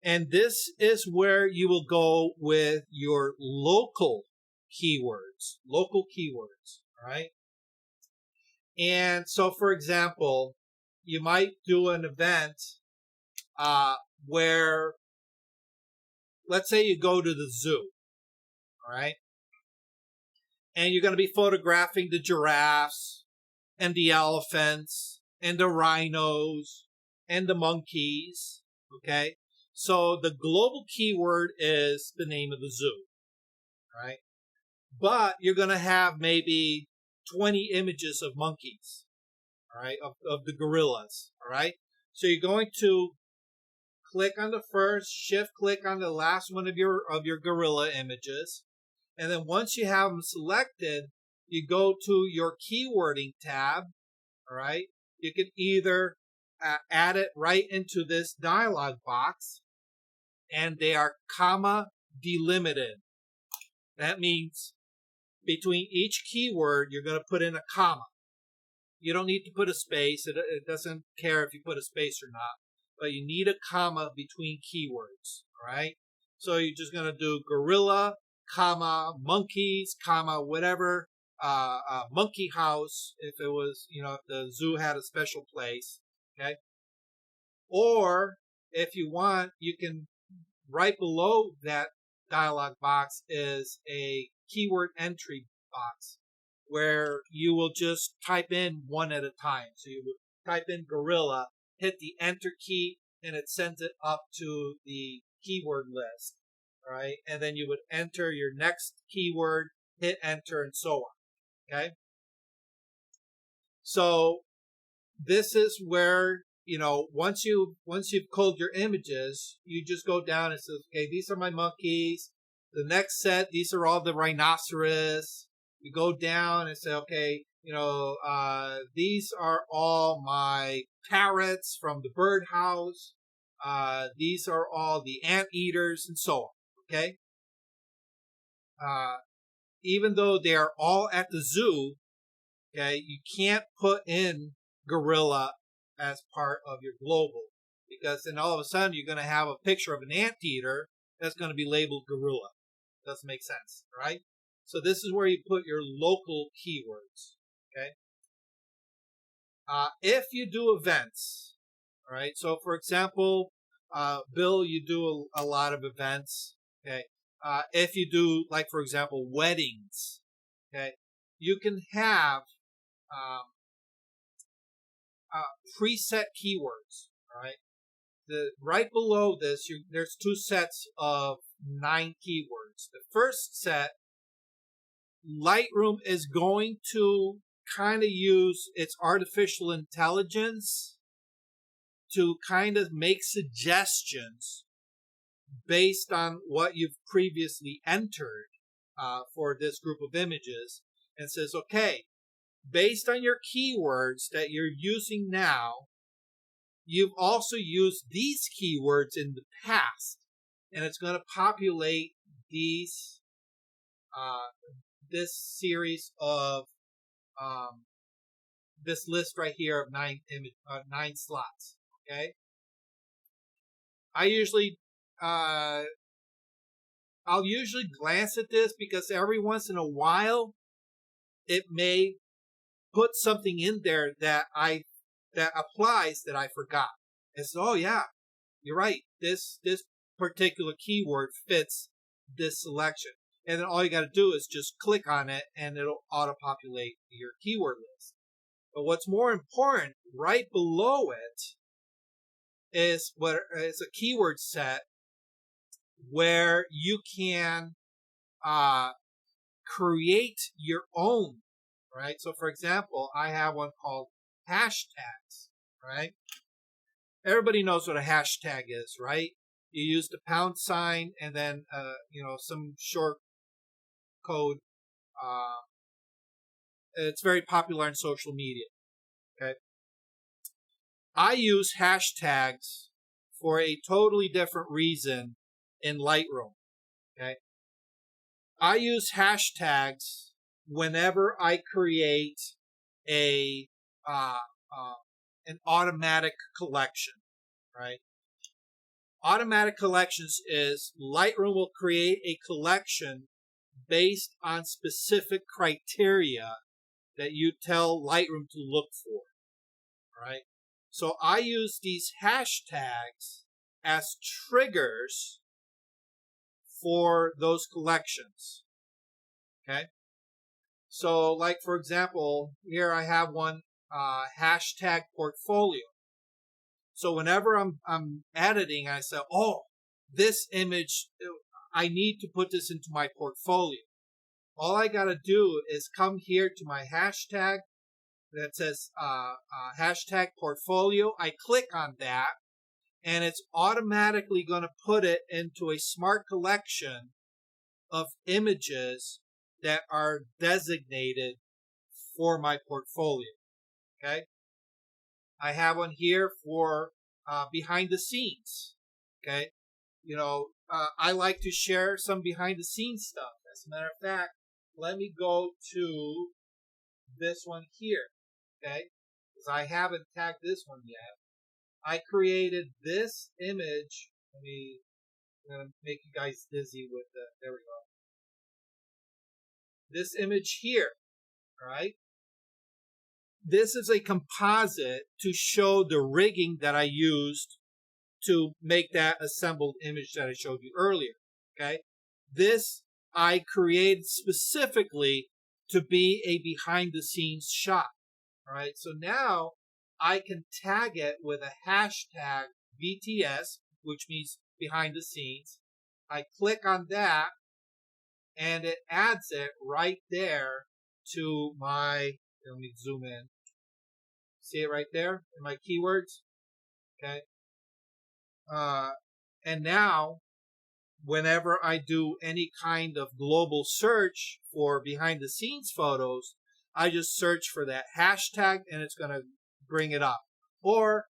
And this is where you will go with your local keywords, all right? And so, for example, you might do an event where, let's say you go to the zoo, all right? And you're going to be photographing the giraffes and the elephants and the rhinos and the monkeys, okay? So the global keyword is the name of the zoo, right? But you're going to have maybe 20 images of monkeys, all right, of the gorillas, all right? So you're going to click on the first, shift click on the last one of your gorilla images. And then once you have them selected, you go to your keywording tab, all right? You can either add it right into this dialog box, and they are comma delimited. That means between each keyword, you're going to put in a comma. You don't need to put a space. It doesn't care if you put a space or not, but you need a comma between keywords, all right? So you're just going to do gorilla, comma, monkeys, comma, whatever, monkey house, if it was, if the zoo had a special place, okay? Or if you want, you can, right below that dialog box is a keyword entry box where you will just type in one at a time. So you would type in gorilla, hit the enter key, and it sends it up to the keyword list, right? And then you would enter your next keyword, hit enter, and so on, okay? So this is where, once you've culled your images, you just go down and say, okay, these are my monkeys. The next set, these are all the rhinoceros. You go down and say, okay, these are all my parrots from the birdhouse. These are all the anteaters and so on. Okay. Even though they are all at the zoo, okay, you can't put in gorilla as part of your global, because then all of a sudden you're going to have a picture of an anteater that's going to be labeled gorilla. Doesn't make sense, right? So this is where you put your local keywords, okay? If you do events, all right, so for example, Bill, you do a lot of events, okay? If you do, like, for example, weddings, okay, you can have preset keywords, all right? right below this, there's two sets of 9 keywords. The first set, Lightroom is going to kind of use its artificial intelligence to kind of make suggestions based on what you've previously entered for this group of images, and says, okay, based on your keywords that you're using now, you've also used these keywords in the past, and it's going to populate these this series of this list right here of 9 slots. Okay, I'll usually glance at this because every once in a while it may put something in there that applies that I forgot. And so, oh yeah, you're right. This particular keyword fits this selection. And then all you got to do is just click on it and it'll auto-populate your keyword list. But what's more important, right below it is a keyword set where you can create your own, right? So for example, I have one called hashtags, right? Everybody knows what a hashtag is, right? You use the pound sign and then, some short code. It's very popular on social media, okay? I use hashtags for a totally different reason in Lightroom, okay? I use hashtags whenever I create an automatic collection, right? Automatic collections is Lightroom will create a collection based on specific criteria that you tell Lightroom to look for, right? So I use these hashtags as triggers for those collections, okay? So like, for example, here I have one, hashtag portfolio. So whenever I'm editing, I say, oh, this image, I need to put this into my portfolio. All I got to do is come here to my hashtag that says hashtag portfolio. I click on that, and it's automatically going to put it into a smart collection of images that are designated for my portfolio. Okay? I have one here for behind the scenes. Okay? I like to share some behind the scenes stuff. As a matter of fact, let me go to this one here. Okay? Because I haven't tagged this one yet. I created this image. I'm going to make you guys dizzy with there we go. This image here, all right? This is a composite to show the rigging that I used to make that assembled image that I showed you earlier, okay? This I created specifically to be a behind-the-scenes shot, all right? So now I can tag it with a hashtag BTS, which means behind the scenes. I click on that, and it adds it right there to my, let me zoom in. See it right there in my keywords? Okay. And now, whenever I do any kind of global search for behind the scenes photos, I just search for that hashtag and it's going to bring it up. Or,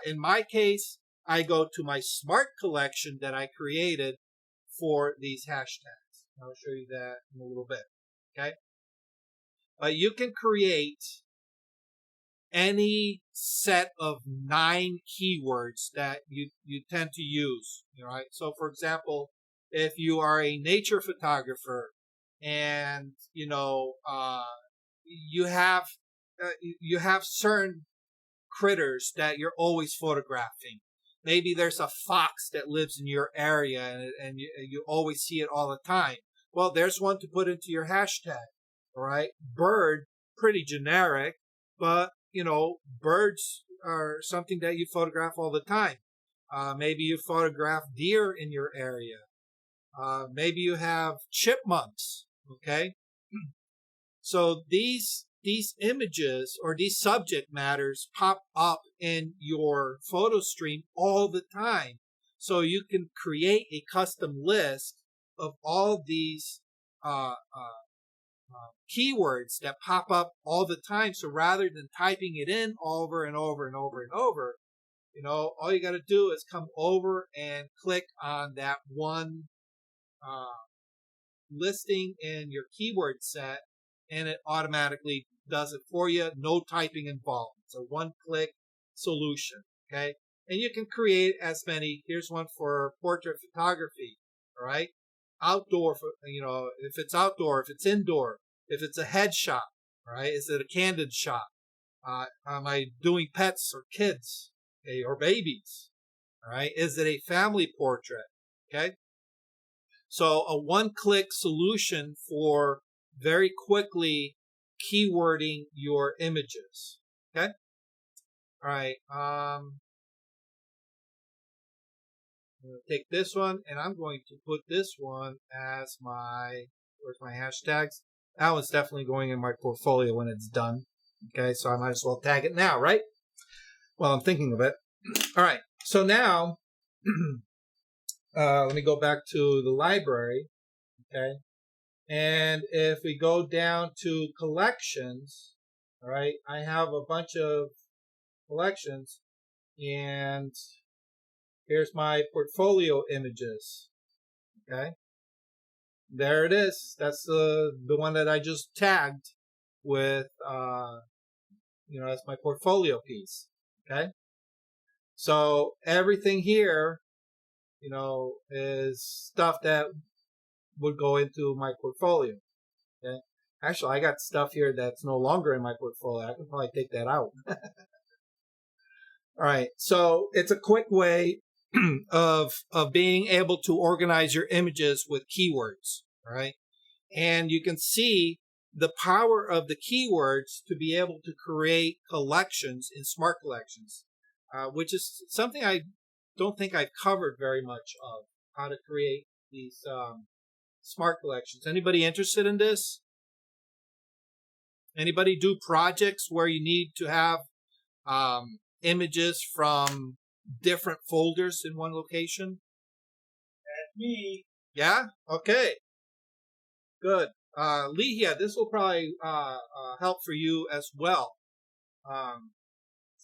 in my case, I go to my smart collection that I created for these hashtags. I'll show you that in a little bit. Okay. But you can create any set of 9 keywords that you tend to use, right? So for example, if you are a nature photographer and you have certain critters that you're always photographing. Maybe there's a fox that lives in your area and you always see it all the time. Well, there's one to put into your hashtag, all right? Bird, pretty generic, but birds are something that you photograph all the time. Maybe you photograph deer in your area. Maybe you have chipmunks. Okay, so these images or these subject matters pop up in your photo stream all the time. So you can create a custom list of all these keywords that pop up all the time. So rather than typing it in over and over and over and over, all you got to do is come over and click on that one listing in your keyword set, and it automatically does it for you. No typing involved. It's a one-click solution. Okay, and you can create as many. Here's one for portrait photography. All right, outdoor. If it's outdoor, if it's indoor, if it's a headshot. All right, is it a candid shot? Am I doing pets or kids, okay, or babies? All right, is it a family portrait? Okay. So a one-click solution for very quickly keywording your images. Okay. All right. I'm going to take this one, and I'm going to put this one as where's my hashtags? That one's definitely going in my portfolio when it's done. Okay, so I might as well tag it now, right? Well, I'm thinking of it. All right. So now, let me go back to the library. Okay. And if we go down to collections, all right, I have a bunch of collections, and here's my portfolio images. Okay. There it is. That's the one that I just tagged with, that's my portfolio piece. Okay. So everything here, is stuff that would go into my portfolio. Okay. Actually, I got stuff here that's no longer in my portfolio. I can probably take that out. All right. So it's a quick way of being able to organize your images with keywords. All right. And you can see the power of the keywords to be able to create collections in smart collections, which is something I don't think I've covered very much of, how to create these smart collections. Anybody interested in this? Anybody do projects where you need to have images from different folders in one location? That's me. Yeah? Okay. Good. Lehia, this will probably help for you as well,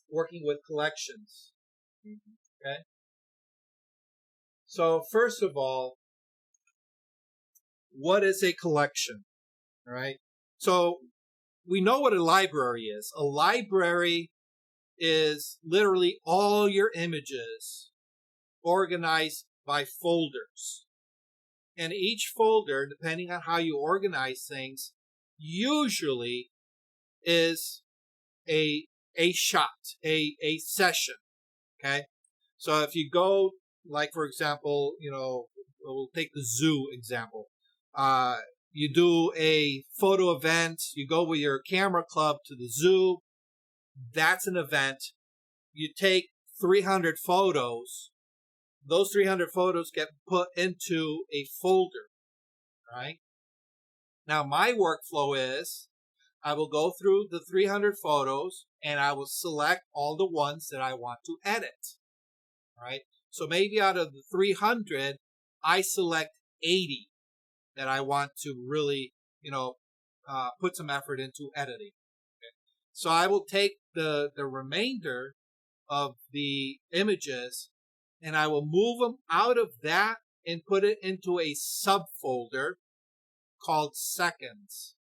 working with collections. Okay. So first of all, what is a collection? All right. So we know what a library is. A library is literally all your images organized by folders. And each folder, depending on how you organize things, usually is a shot, a session. Okay. So if you go, like, for example, we'll take the zoo example. You do a photo event, you go with your camera club to the zoo. That's an event. You take 300 photos. Those 300 photos get put into a folder, right? Now, my workflow is I will go through the 300 photos and I will select all the ones that I want to edit, right? So maybe out of the 300, I select 80 that I want to really, put some effort into editing. Okay? So I will take the remainder of the images and I will move them out of that and put it into a subfolder called seconds.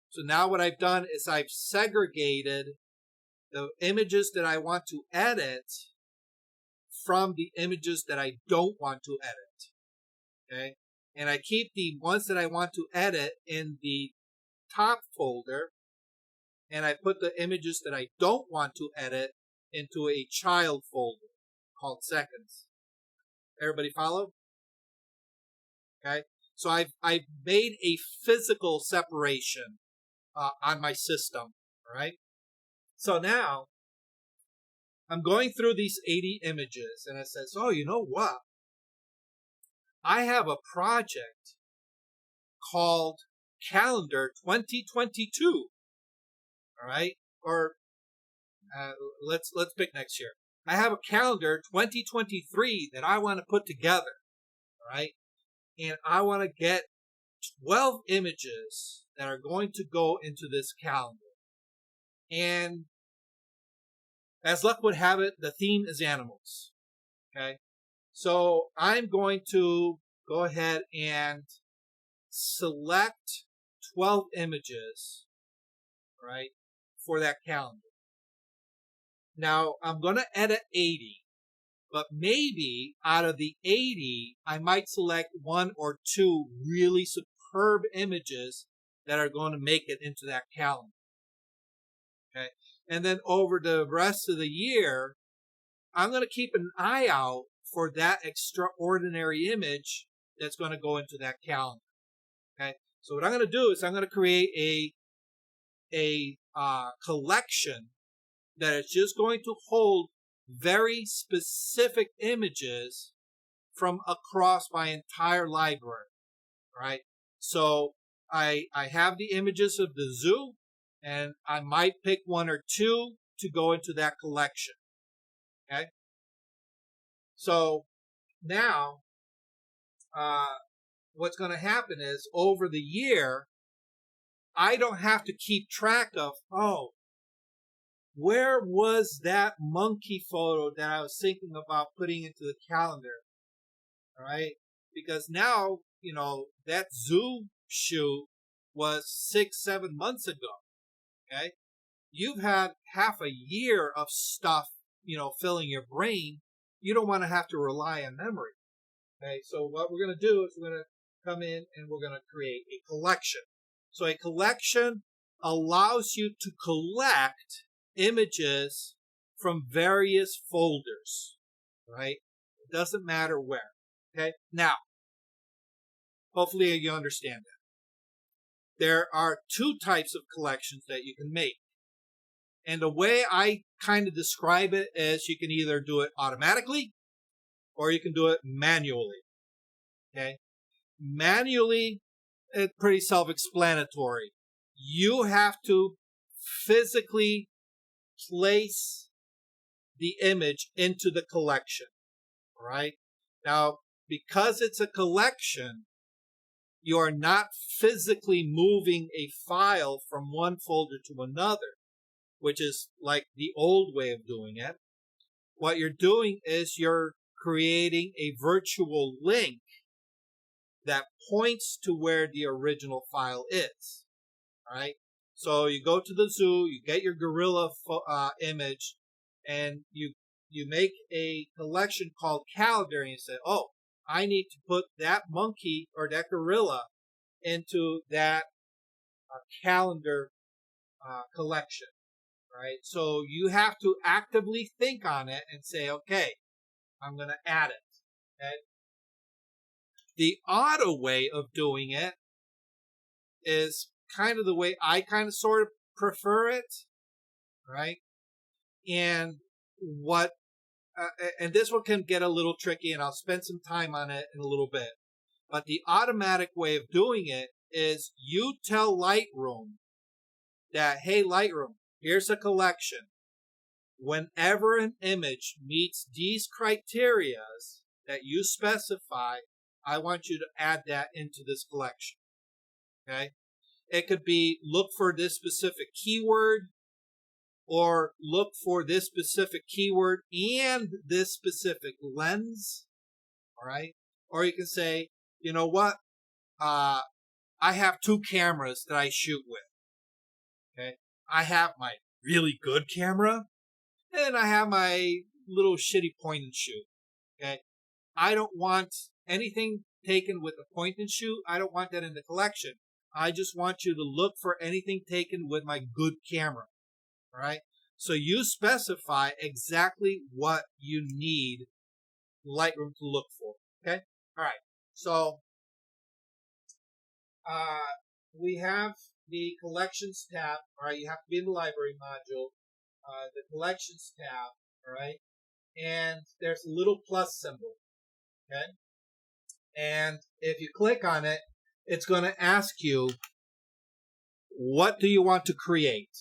So now what I've done is I've segregated the images that I want to edit from the images that I don't want to edit. Okay. And I keep the ones that I want to edit in the top folder, and I put the images that I don't want to edit into a child folder called seconds. Everybody follow? Okay. So I've made a physical separation on my system. All right. So now I'm going through these 80 images, and it says, oh, you know what? I have a project called Calendar 2022. All right, or let's pick next year. I have a calendar 2023 that I want to put together. All right, and I want to get 12 images that are going to go into this calendar. And as luck would have it, the theme is animals. Okay, so I'm going to go ahead and select 12 images, right, for that calendar. Now, I'm going to edit 80, but maybe out of the 80, I might select 1 or 2 really superb images that are going to make it into that calendar. Okay, and then over the rest of the year, I'm going to keep an eye out for that extraordinary image that's going to go into that calendar. Okay, so what I'm going to do is I'm going to create a collection that is just going to hold very specific images from across my entire library, right? So I have the images of the zoo, and I might pick 1 or 2 to go into that collection, okay? So now what's going to happen is over the year, I don't have to keep track of, oh, where was that monkey photo that I was thinking about putting into the calendar? All right. Because now, that zoo shoot was 6-7 months ago. Okay. You've had half a year of stuff, filling your brain. You don't want to have to rely on memory. Okay. So what we're going to do is we're going to come in and we're going to create a collection. So a collection allows you to collect images from various folders, right? It doesn't matter where, okay? Now, hopefully you understand that. There are 2 types of collections that you can make. And the way I kind of describe it is you can either do it automatically or you can do it manually, okay? Manually, it's pretty self-explanatory. You have to physically place the image into the collection, all right? Now, because it's a collection, you are not physically moving a file from one folder to another, which is like the old way of doing it. What you're doing is you're creating a virtual link that points to where the original file is, all right? So you go to the zoo, you get your gorilla image, and you make a collection called calendar, and you say, oh, I need to put that monkey or that gorilla into that calendar collection, right? So you have to actively think on it and say, okay, I'm going to add it. Okay? The auto way of doing it is kind of the way I kind of sort of prefer it, right? And and this one can get a little tricky, and I'll spend some time on it in a little bit. But the automatic way of doing it is you tell Lightroom that, hey, Lightroom, here's a collection. Whenever an image meets these criterias that you specify, I want you to add that into this collection. Okay? It could be look for this specific keyword, or look for this specific keyword and this specific lens. All right? Or you can say, you know what? I have 2 cameras that I shoot with. Okay? I have my really good camera, and I have my little shitty point and shoot. Okay? I don't want anything taken with a point and shoot. I don't want that in the collection. I just want you to look for anything taken with my good camera. All right? So you specify exactly what you need Lightroom to look for. Okay? All right. So we have the collections tab. All right. You have to be in the library module. The collections tab. all right? And there's a little plus symbol, okay? And if you click on it, it's going to ask you, what do you want to create,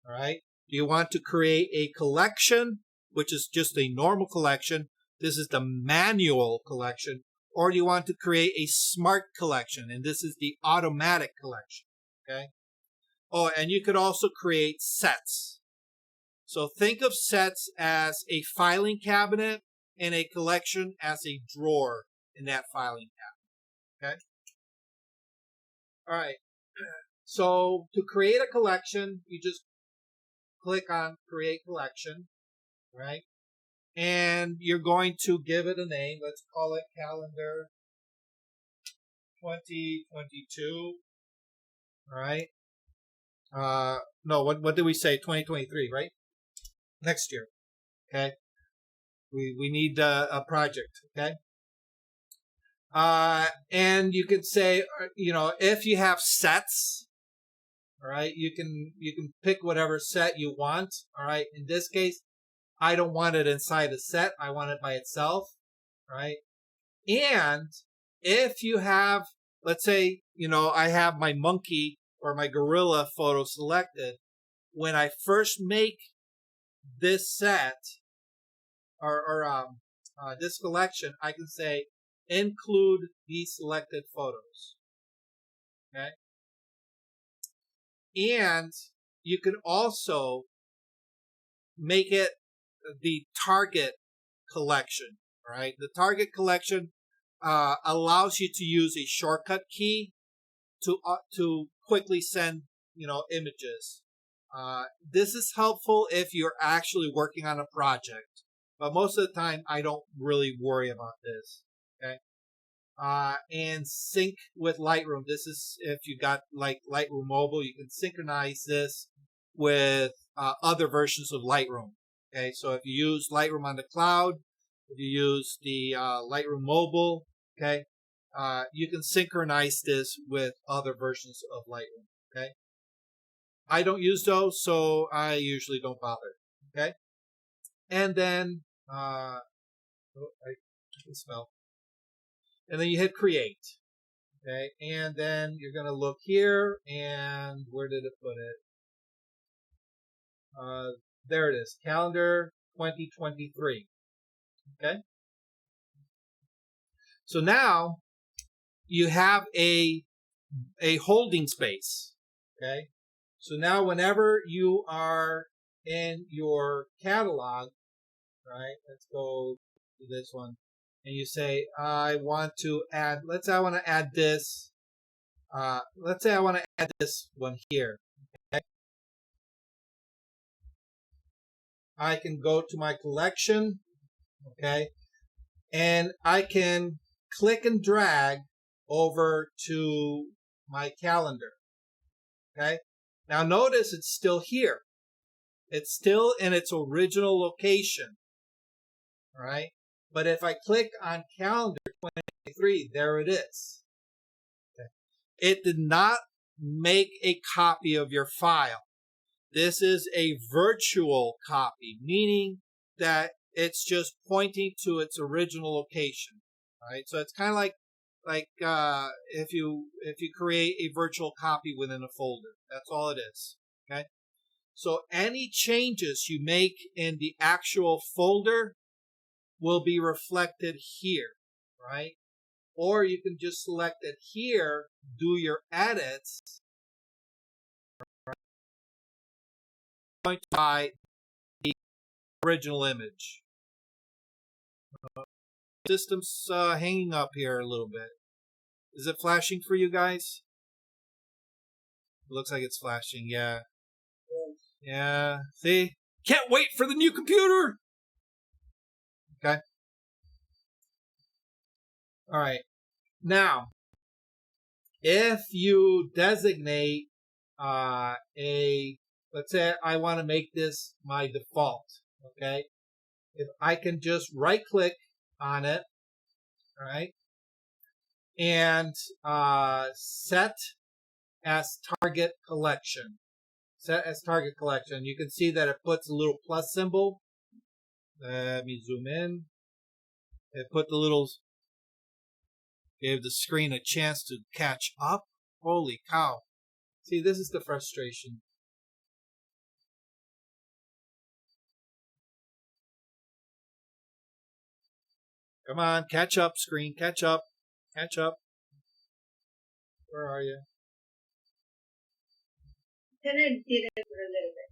all right? Do you want to create a collection, which is just a normal collection? This is the manual collection. Or do you want to create a smart collection? And this is the automatic collection, okay? Oh, and you could also create sets. So think of sets as a filing cabinet and a collection as a drawer in that filing cabinet, okay? All right. So to create a collection, you just click on Create Collection, right? And you're going to give it a name. Let's call it Calendar 2022, all right? No, what did we say? 2023, right? Next year, okay? We need a project, okay? And you could say, if you have sets, all right, you can pick whatever set you want, all right? In this case, I don't want it inside a set. I want it by itself, right? And if you have, let's say, I have my monkey or my gorilla photo selected, when I first make this set or this collection, I can say include these selected photos, okay? And you can also make it the target collection, right? The target collection allows you to use a shortcut key to quickly send, images. This is helpful if you're actually working on a project, but most of the time I don't really worry about this, okay? And sync with Lightroom. This is if you got like Lightroom Mobile, you can synchronize this with other versions of Lightroom. Okay, so if you use Lightroom on the cloud, if you use the Lightroom Mobile, okay, you can synchronize this with other versions of Lightroom. Okay, I don't use those, so I usually don't bother. Okay, and then I can spell. And then you hit create. Okay, and then you're gonna look here, and where did it put it? There it is, calendar 2023. Okay. So now you have a holding space. Okay. So now whenever you are in your catalog, right? Let's go to this one. And you say, I want to add, let's say I want to add this. Let's say I want to add this one here. Okay. I can go to my collection, okay, and I can click and drag over to my calendar, okay. Now notice it's still here. It's still in its original location, all right. But if I click on calendar 2023, there it is. Okay. It did not make a copy of your file. This is a virtual copy, meaning that it's just pointing to its original location, right? So it's kind of like if you create a virtual copy within a folder. That's all it is, okay? So any changes you make in the actual folder will be reflected here, right? Or you can just select it here, do your edits, by the original image. System's hanging up here a little bit. Is it flashing for you guys? It looks like it's flashing, yeah. Yeah, see? Can't wait for the new computer! Okay. All right. Now, if you designate let's say I want to make this my default, okay? If I can just right click on it, all right, and set as target collection. Set as target collection. You can see that it puts a little plus symbol, Let me zoom in. It gave the screen a chance to catch up. Holy cow. See, this is the frustration. Come on, catch up, screen, catch up, catch up. Where are you? Then I did it for a little bit.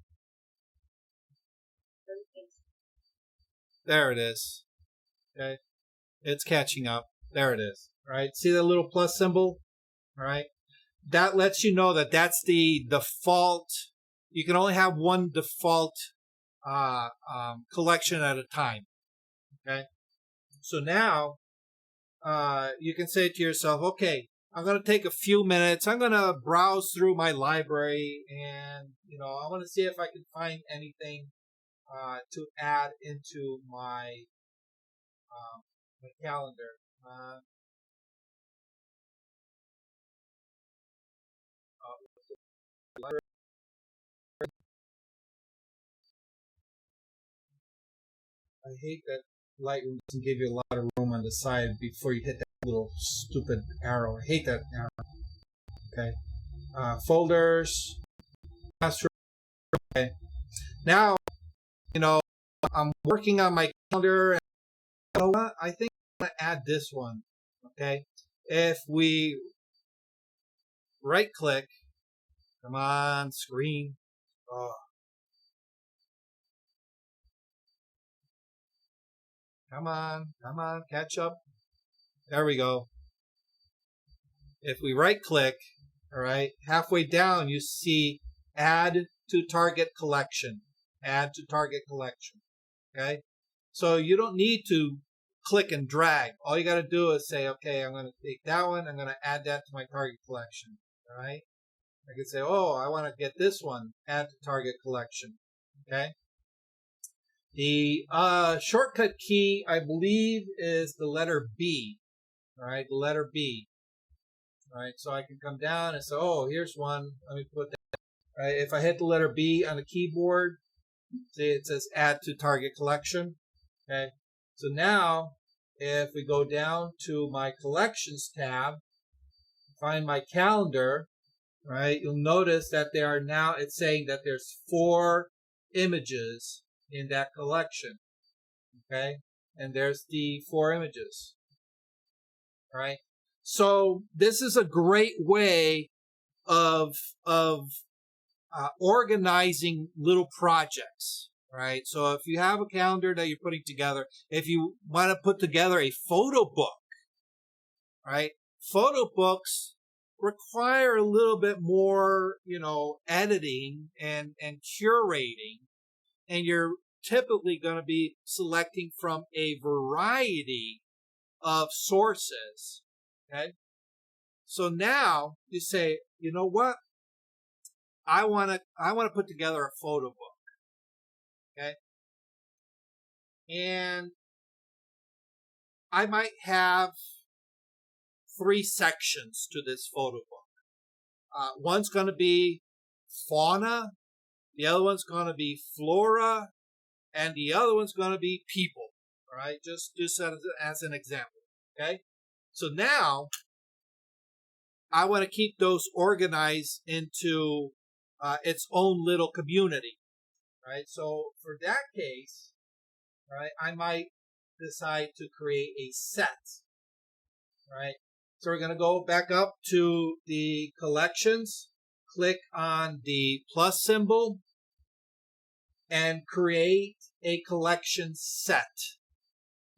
There it is. Okay. It's catching up. There it is. All right. See the little plus symbol? All right. That lets you know that that's the default. You can only have one default collection at a time. Okay. So now you can say to yourself, okay, I'm going to take a few minutes. I'm going to browse through my library and, I want to see if I can find anything to add into my calendar. I hate that Lightroom doesn't give you a lot of room on the side before you hit that little stupid arrow. I hate that arrow. Okay. Folders. Okay. Now, I'm working on my calendar. And you know what? I think I'm going to add this one. Okay. If we right click, come on, screen. Oh. Come on, catch up. There we go. If we right click, all right, halfway down you see add to target collection. Add to target collection. Okay? So you don't need to click and drag. All you got to do is say, okay, I'm going to take that one, I'm going to add that to my target collection. All right? I can say, oh, I want to get this one, add to target collection. Okay? The shortcut key, I believe, is the letter B. All right, the letter B. All right, so I can come down and say, oh, here's one. Let me put that. All right, if I hit the letter B on the keyboard, see it says add to target collection. Okay, so now if we go down to my collections tab, find my calendar, right, you'll notice that there are now, it's saying that there's 4 images in that collection. Okay, and there's the 4 images. All right, so this is a great way of organizing little projects. Right, so if you have a calendar that you're putting together, if you want to put together a photo book, right, photo books require a little bit more, editing and curating. And you're typically going to be selecting from a variety of sources. Okay. So now you say, you know what? I want to put together a photo book. Okay. And I might have 3 sections to this photo book. One's going to be fauna. The other one's going to be flora, and the other one's going to be people. All right, just as an example. Okay, so now I want to keep those organized into its own little community. Right, so for that case, right, I might decide to create a set. Right, so we're going to go back up to the collections. Click on the plus symbol and create a collection set.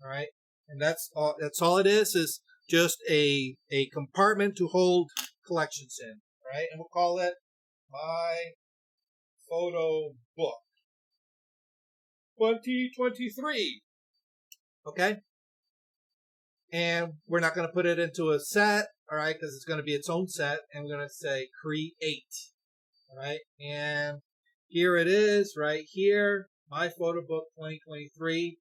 All right, and that's all it is just a compartment to hold collections in. All right, and we'll call it my photo book 2023. Okay, and we're not going to put it into a set. All right, because it's going to be its own set, and we're going to say create. All right, and here it is, right here, my photo book 2023.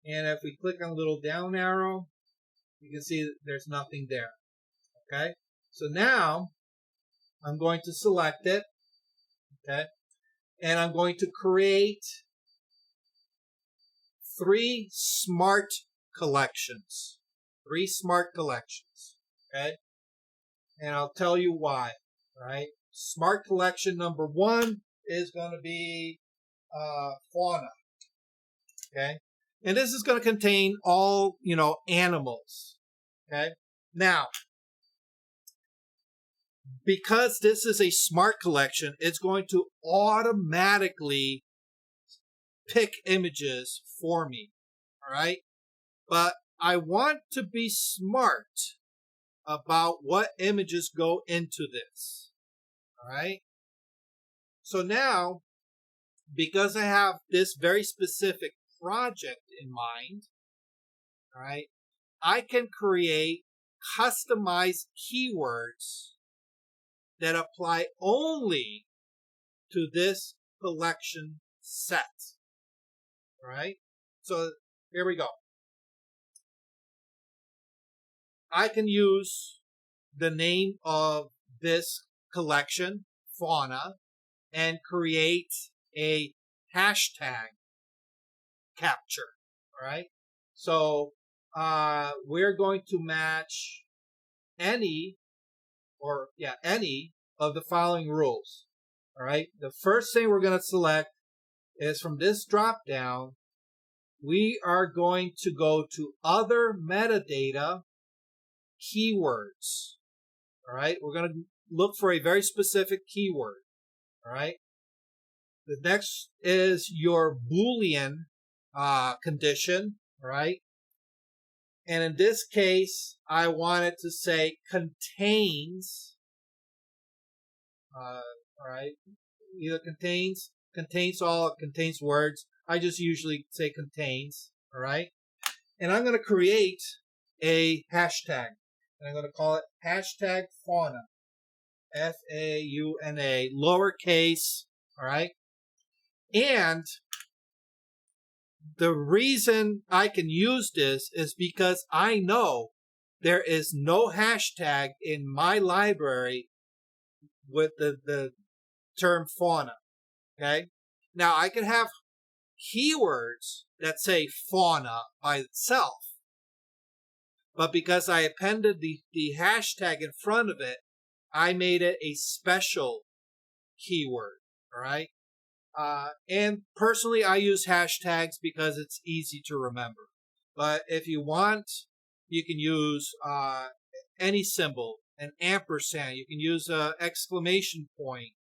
And if we click on the little down arrow, you can see that there's nothing there. Okay, so now I'm going to select it. Okay, and I'm going to create 3 smart collections. 3 smart collections. Okay? And I'll tell you why. All right? Smart collection number 1 is going to be fauna. Okay? And this is going to contain all, animals. Okay? Now, because this is a smart collection, it's going to automatically pick images for me. All right? But I want to be smart about what images go into this. All right? So now, because I have this very specific project in mind, all right, I can create customized keywords that apply only to this collection set. All right? So here we go. I can use the name of this collection, fauna, and create a hashtag capture. All right? So we're going to match any of the following rules. All right. The first thing we're going to select is from this drop down, we are going to go to other metadata keywords. All right. We're going to look for a very specific keyword. All right. The next is your Boolean condition. All right. And in this case, I want it to say contains. All right. Either contains all, contains words. I just usually say contains. All right. And I'm going to create a hashtag. And I'm going to call it hashtag fauna. Fauna, lowercase. All right. And the reason I can use this is because I know there is no hashtag in my library with the term fauna. Okay? Now, I can have keywords that say fauna by itself, but because I appended the hashtag in front of it, I made it a special keyword. All right? And personally, I use hashtags because it's easy to remember. But if you want, you can use any symbol, an ampersand. You can use an exclamation point,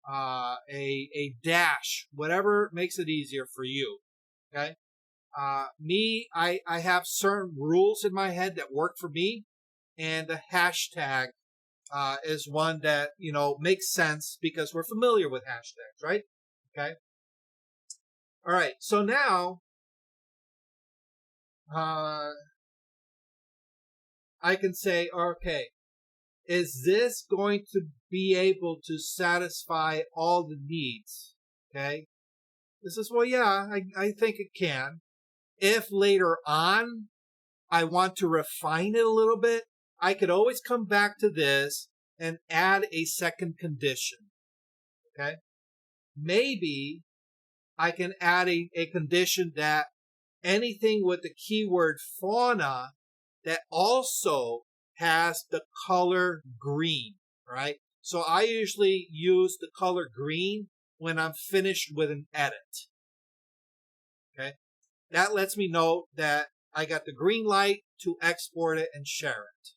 a dash, whatever makes it easier for you. Okay. I have certain rules in my head that work for me, and the hashtag is one that makes sense because we're familiar with hashtags, right? Okay. All right. So now, I can say, okay, is this going to be able to satisfy all the needs? Okay. This is, well, yeah, I think it can. If later on I want to refine it a little bit, I could always come back to this and add a second condition. Okay. Maybe I can add a condition that anything with the keyword fauna that also has the color green, right? So I usually use the color green when I'm finished with an edit. Okay. That lets me know that I got the green light to export it and share it.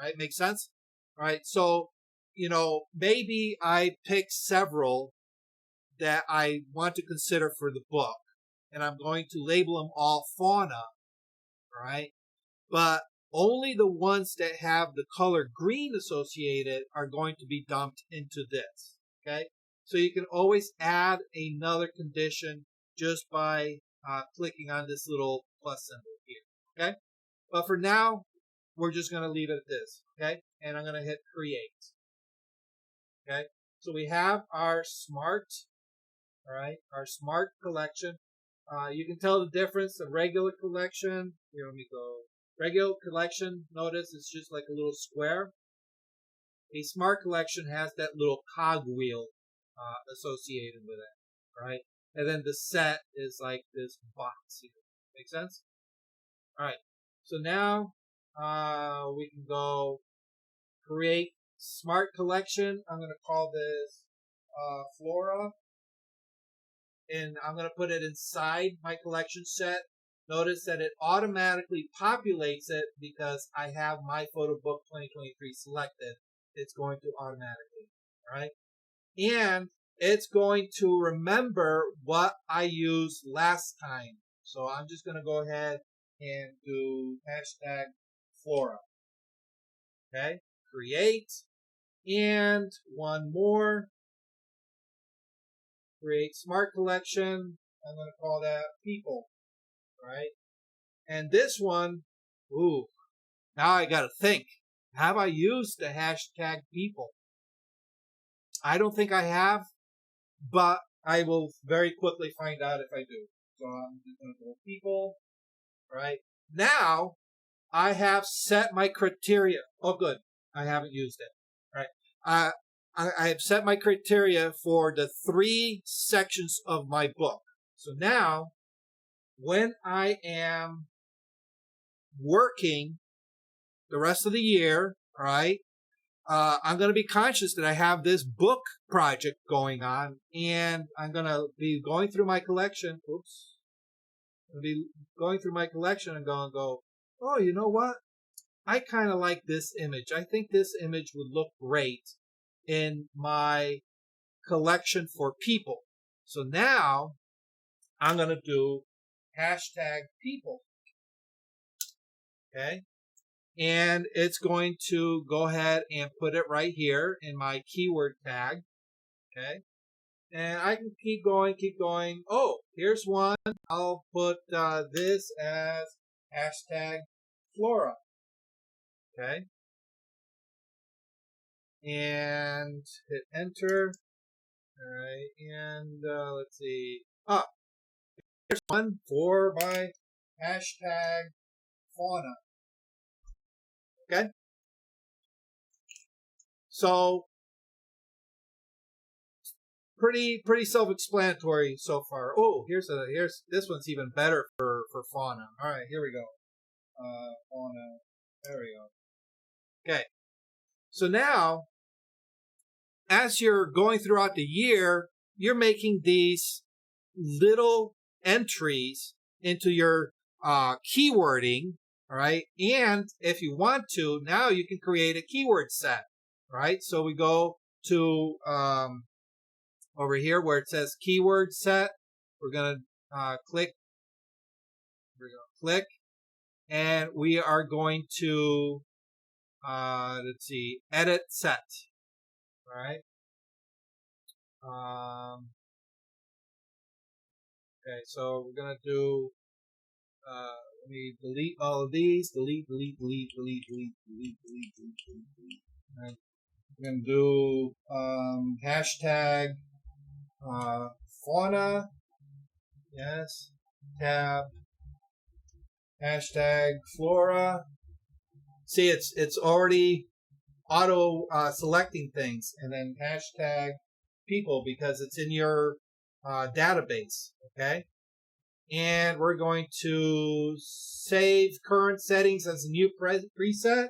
Right? Make sense? All right. So, maybe I pick several that I want to consider for the book, and I'm going to label them all fauna. Right? But only the ones that have the color green associated are going to be dumped into this. Okay? So you can always add another condition just by clicking on this little plus symbol here. Okay? But for now, we're just going to leave it at this. Okay? And I'm going to hit create. Okay? So we have our smart, all right, our smart collection. You can tell the difference. The regular collection, here, let me go. Regular collection, notice it's just like a little square. A smart collection has that little cogwheel associated with it, right? And then the set is like this box here. Make sense? All right. So now we can go create smart collection. I'm going to call this Flora. And I'm going to put it inside my collection set. Notice that it automatically populates it because I have my photo book 2023 selected. It's going to automatically, all right? And it's going to remember what I used last time. So I'm just going to go ahead and do hashtag Flora. Okay, create. And one more. Create smart collection. I'm going to call that people. Right? And this one, ooh, now I got to think. Have I used the hashtag people? I don't think I have, but I will very quickly find out if I do. So I'm just going to go people. Right? Now I have set my criteria. Oh, good. I haven't used it. Right? I have set my criteria for the 3 sections of my book. So now, when I am working the rest of the year, all right, I'm going to be conscious that I have this book project going on, and I'm going to be going through my collection. Oops. I'm going to be going through my collection and go, oh, you know what? I kind of like this image. I think this image would look great in my collection for people. So now I'm going to do hashtag people. Okay. And it's going to go ahead and put it right here in my keyword tag. Okay. And I can keep going. Oh, here's one. I'll put this as hashtag Flora. Okay. And hit enter. All right. And let's see. Here's one for my hashtag fauna. Okay. So pretty self-explanatory so far. Oh, here's this one's even better for fauna. All right, here we go. Fauna. There we go. Okay. So now, as you're going throughout the year, you're making these little entries into your keywording, all right? And if you want to, now you can create a keyword set, all right? So we go to over here where it says keyword set. We're going to click. We're going to click, and we are going to let's see, edit set. All right. Okay, so we're gonna do. Let me delete all of these. Delete. And we're gonna do hashtag fauna. Yes. Tab. Hashtag flora. See, it's already auto selecting things, and then hashtag people because it's in your database. Okay. And we're going to save current settings as a new preset.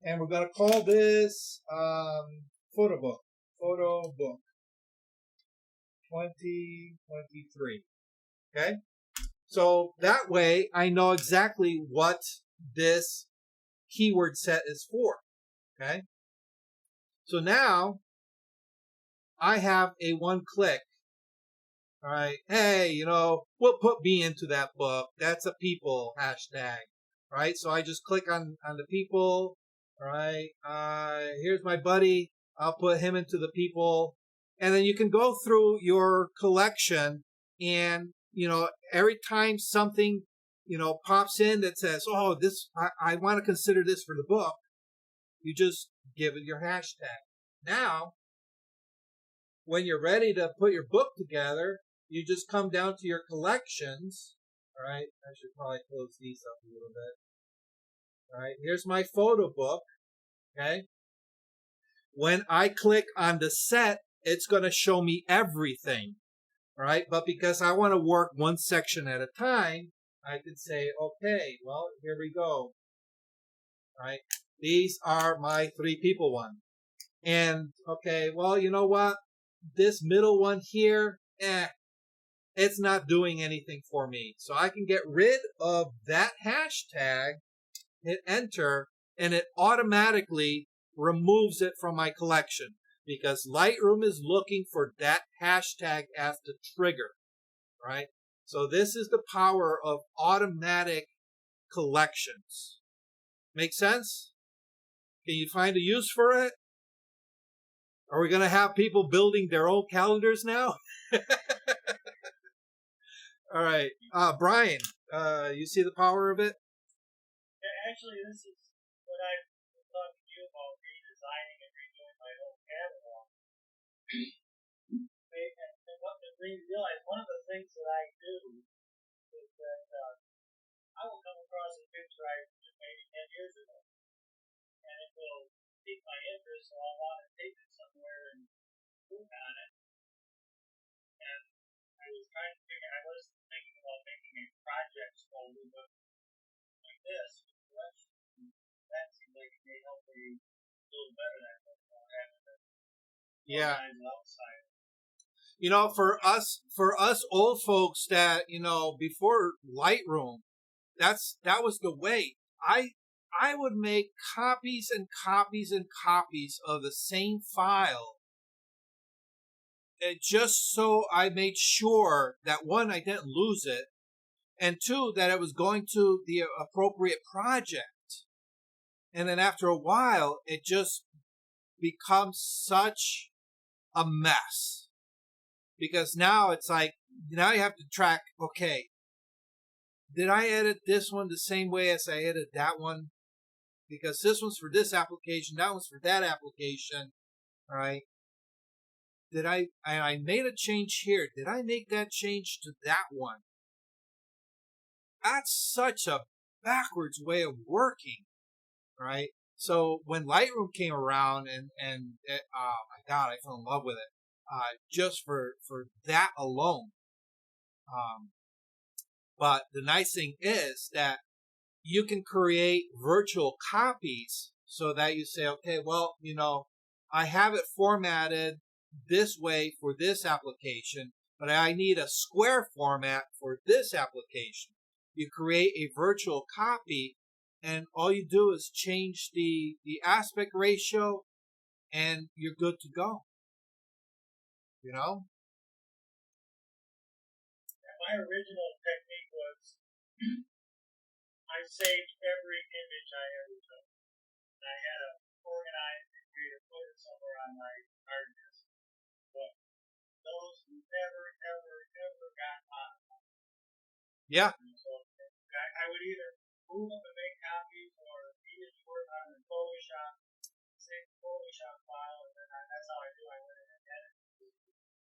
And we're going to call this photo book 2023. Okay. So that way I know exactly what this keyword set is for. Okay. So now I have a one click. All right. Hey, we'll put me into that book. That's a people hashtag. Right. So I just click on the people. All right. Here's my buddy. I'll put him into the people. And then you can go through your collection and, every time something, pops in that says, oh, this, I want to consider this for the book. You just give it your hashtag. Now, when you're ready to put your book together, you just come down to your collections. All right. I should probably close these up a little bit. All right. Here's my photo book. Okay. When I click on the set, it's going to show me everything. All right. But because I want to work one section at a time, I can say, okay, well, here we go. Right? These are my 3 people one. And, okay, well, you know what? This middle one here, it's not doing anything for me. So I can get rid of that hashtag, hit enter, and it automatically removes it from my collection because Lightroom is looking for that hashtag as the trigger, right? So this is the power of automatic collections. Make sense? Can you find a use for it? Are we going to have people building their own calendars now? All right. Brian, you see the power of it? Yeah, actually, this is what I was talking to you about, redesigning and redoing my whole catalog. And what made me realize, one of the things that I do is that I will come across a picture I took maybe 10 years ago, and it will pique my interest, so I'll want to take it somewhere and work on it. And I was thinking about making a projects folder, but like this, with collection, that seems like it may help me a little better than having to organize it outside. You know, for us old folks that, you know, before Lightroom, that was the way. I would make copies and copies and copies of the same file, and just so I made sure that, one, I didn't lose it, and 2, that it was going to the appropriate project. And then after a while, it just becomes such a mess. Because now it's like, now you have to track, okay, did I edit this one the same way as I edited that one? Because this one's for this application, that one's for that application, all right? I made a change here. Did I make that change to that one? That's such a backwards way of working, right? So when Lightroom came around and oh my God, I fell in love with it, just for that alone. But the nice thing is that you can create virtual copies so that you say, okay, well, you know, I have it formatted this way for this application, but I need a square format for this application. You create a virtual copy, and all you do is change the aspect ratio, and you're good to go. You know? My original technique was I saved every image I ever took. And I had to organize and create a folder somewhere on my hard disk. But those never, ever, ever got modified. Yeah. So I would either move them and make copies or even work on the Photoshop, save the Photoshop file, and then that's how I do. I went in and edited it.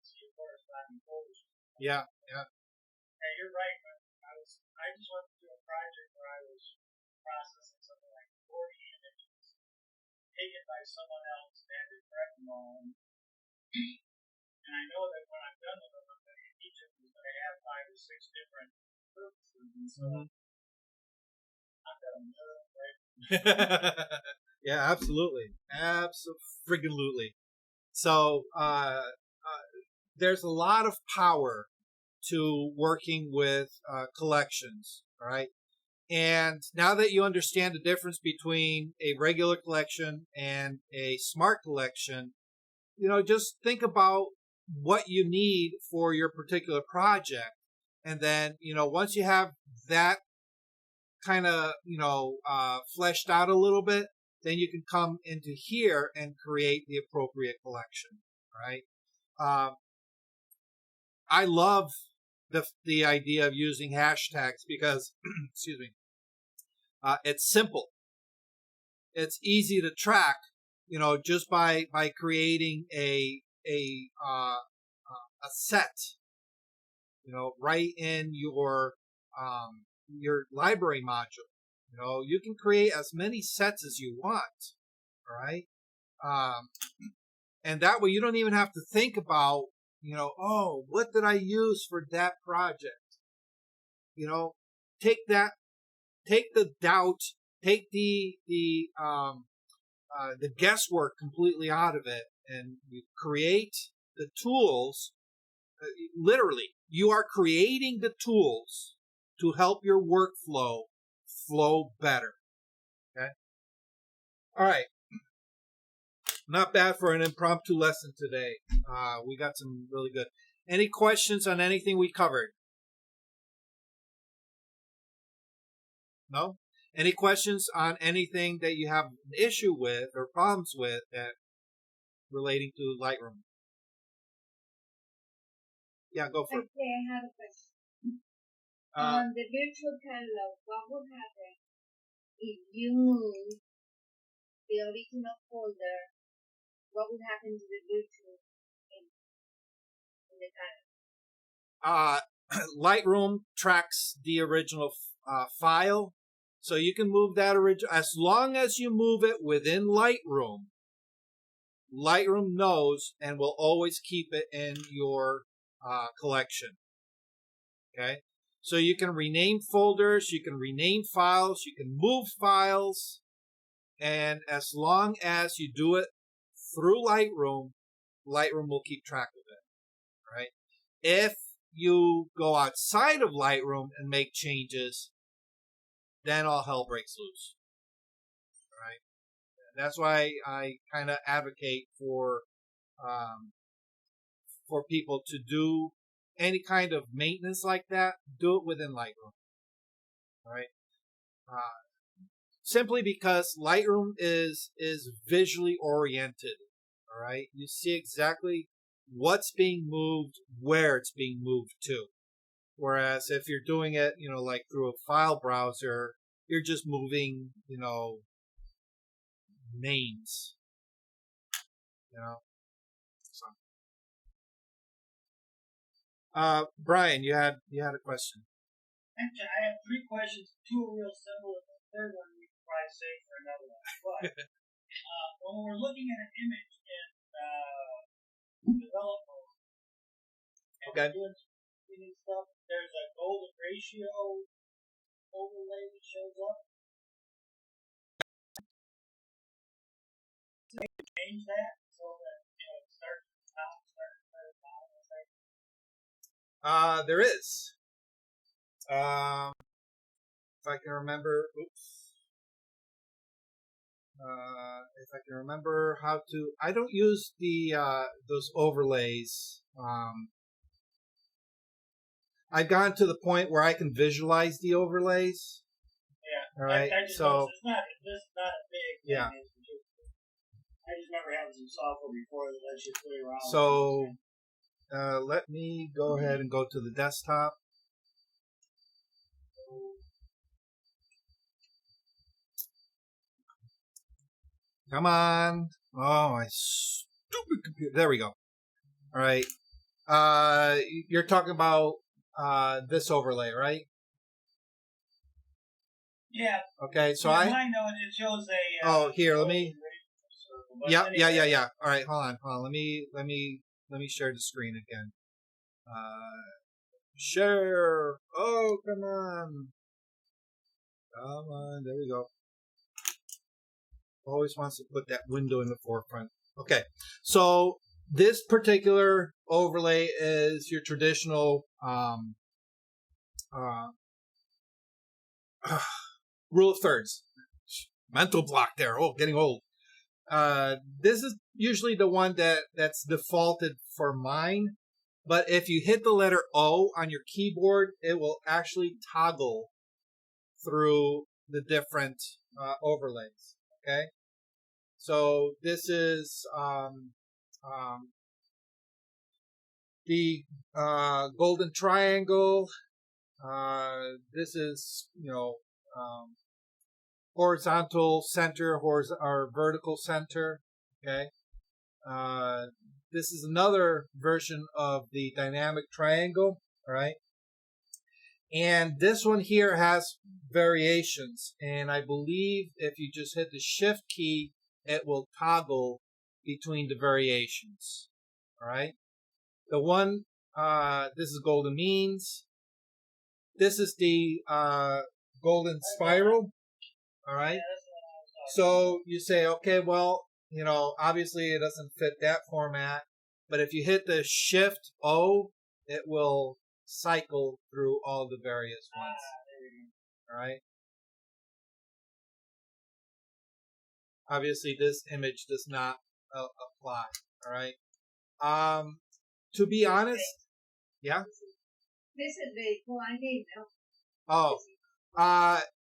See a corresponding Photoshop. Yeah, yeah. Yeah, you're right. I just went through a project where I was processing something like 40 images taken by someone else and had to correct them all. And I know that when I'm done with them, each of them is going to have 5 or 6 different purposes. And so I'm going to know, right? Yeah, absolutely. Absolutely. So, there's a lot of power to working with collections, all right? And now that you understand the difference between a regular collection and a smart collection, you know, just think about what you need for your particular project. And then, you know, once you have that kind of, you know, fleshed out a little bit, then you can come into here and create the appropriate collection, right? I love the idea of using hashtags because, excuse me, it's simple. It's easy to track, you know, just by creating a set, you know, right in your library module. You know, you can create as many sets as you want, all right? And that way you don't even have to think about, you know, oh, what did I use for that project? You know, take the doubt, take the guesswork completely out of it, and you create the tools. Literally, you are creating the tools to help your workflow flow better. Okay. All right. Not bad for an impromptu lesson today. We got some really good. Any questions on anything we covered? No? Any questions on anything that you have an issue with or problems with that relating to Lightroom? Yeah, go for it. Okay, I have a question. On the virtual catalog, what would happen if you move the original folder? What would happen to the virtual in the catalog? Lightroom tracks the original file, so you can move that original as long as you move it within Lightroom. Lightroom knows and will always keep it in your collection. Okay, so you can rename folders, you can rename files, you can move files, and as long as you do it through Lightroom, Lightroom will keep track of it. Right? If you go outside of Lightroom and make changes, then all hell breaks loose. All right? That's why I kind of advocate for people to do any kind of maintenance like that. Do it within Lightroom. All right? Simply because Lightroom is visually oriented. All right? You see exactly what's being moved, where it's being moved to. Whereas if you're doing it, like through a file browser, you're just moving, names. So. Brian, you had a question. Actually, I have 3 questions. 2 are real simple, and the third one we can probably save for another one. But when we're looking at an image in develop mode, and Okay. we're doing some stuff, there's a golden ratio overlay that shows up. So you can change that so that it starts at the top, starts at the bottom. There is. If I can remember, if I can remember how to, I don't use those overlays. I've gone to the point where I can visualize the overlays. Yeah. All right. I just So it's not a big thing. yeah. I just remember having some software before that lets you play around. So let me go ahead and go to the desktop. Come on. Oh, my stupid computer. There we go. All right. You're talking about this overlay, right? Yeah. Okay, so mine, though, it shows a. Oh, here, let me. Yeah. Anyway. All right, hold on. Let me share the screen again. Share. Oh, come on. There we go. Always wants to put that window in the forefront. Okay, so this particular overlay is your traditional rule of thirds. Mental block there. Oh, getting old. This is usually the one that's defaulted for mine. But if you hit the letter O on your keyboard, it will actually toggle through the different overlays. Okay, so this is the golden triangle. This is horizontal center, or vertical center. Okay, this is another version of the dynamic triangle. All right. And this one here has variations, and I believe if you just hit the shift key, it will toggle between the variations. All right. The one, this is golden means. this is the golden spiral. All right. So you say, okay, well, obviously it doesn't fit that format, but if you hit the Shift O, it will cycle through all the various ones. All right. Obviously, this image does not apply. All right. To be honest, yeah. This is very cool. I didn't know. Oh,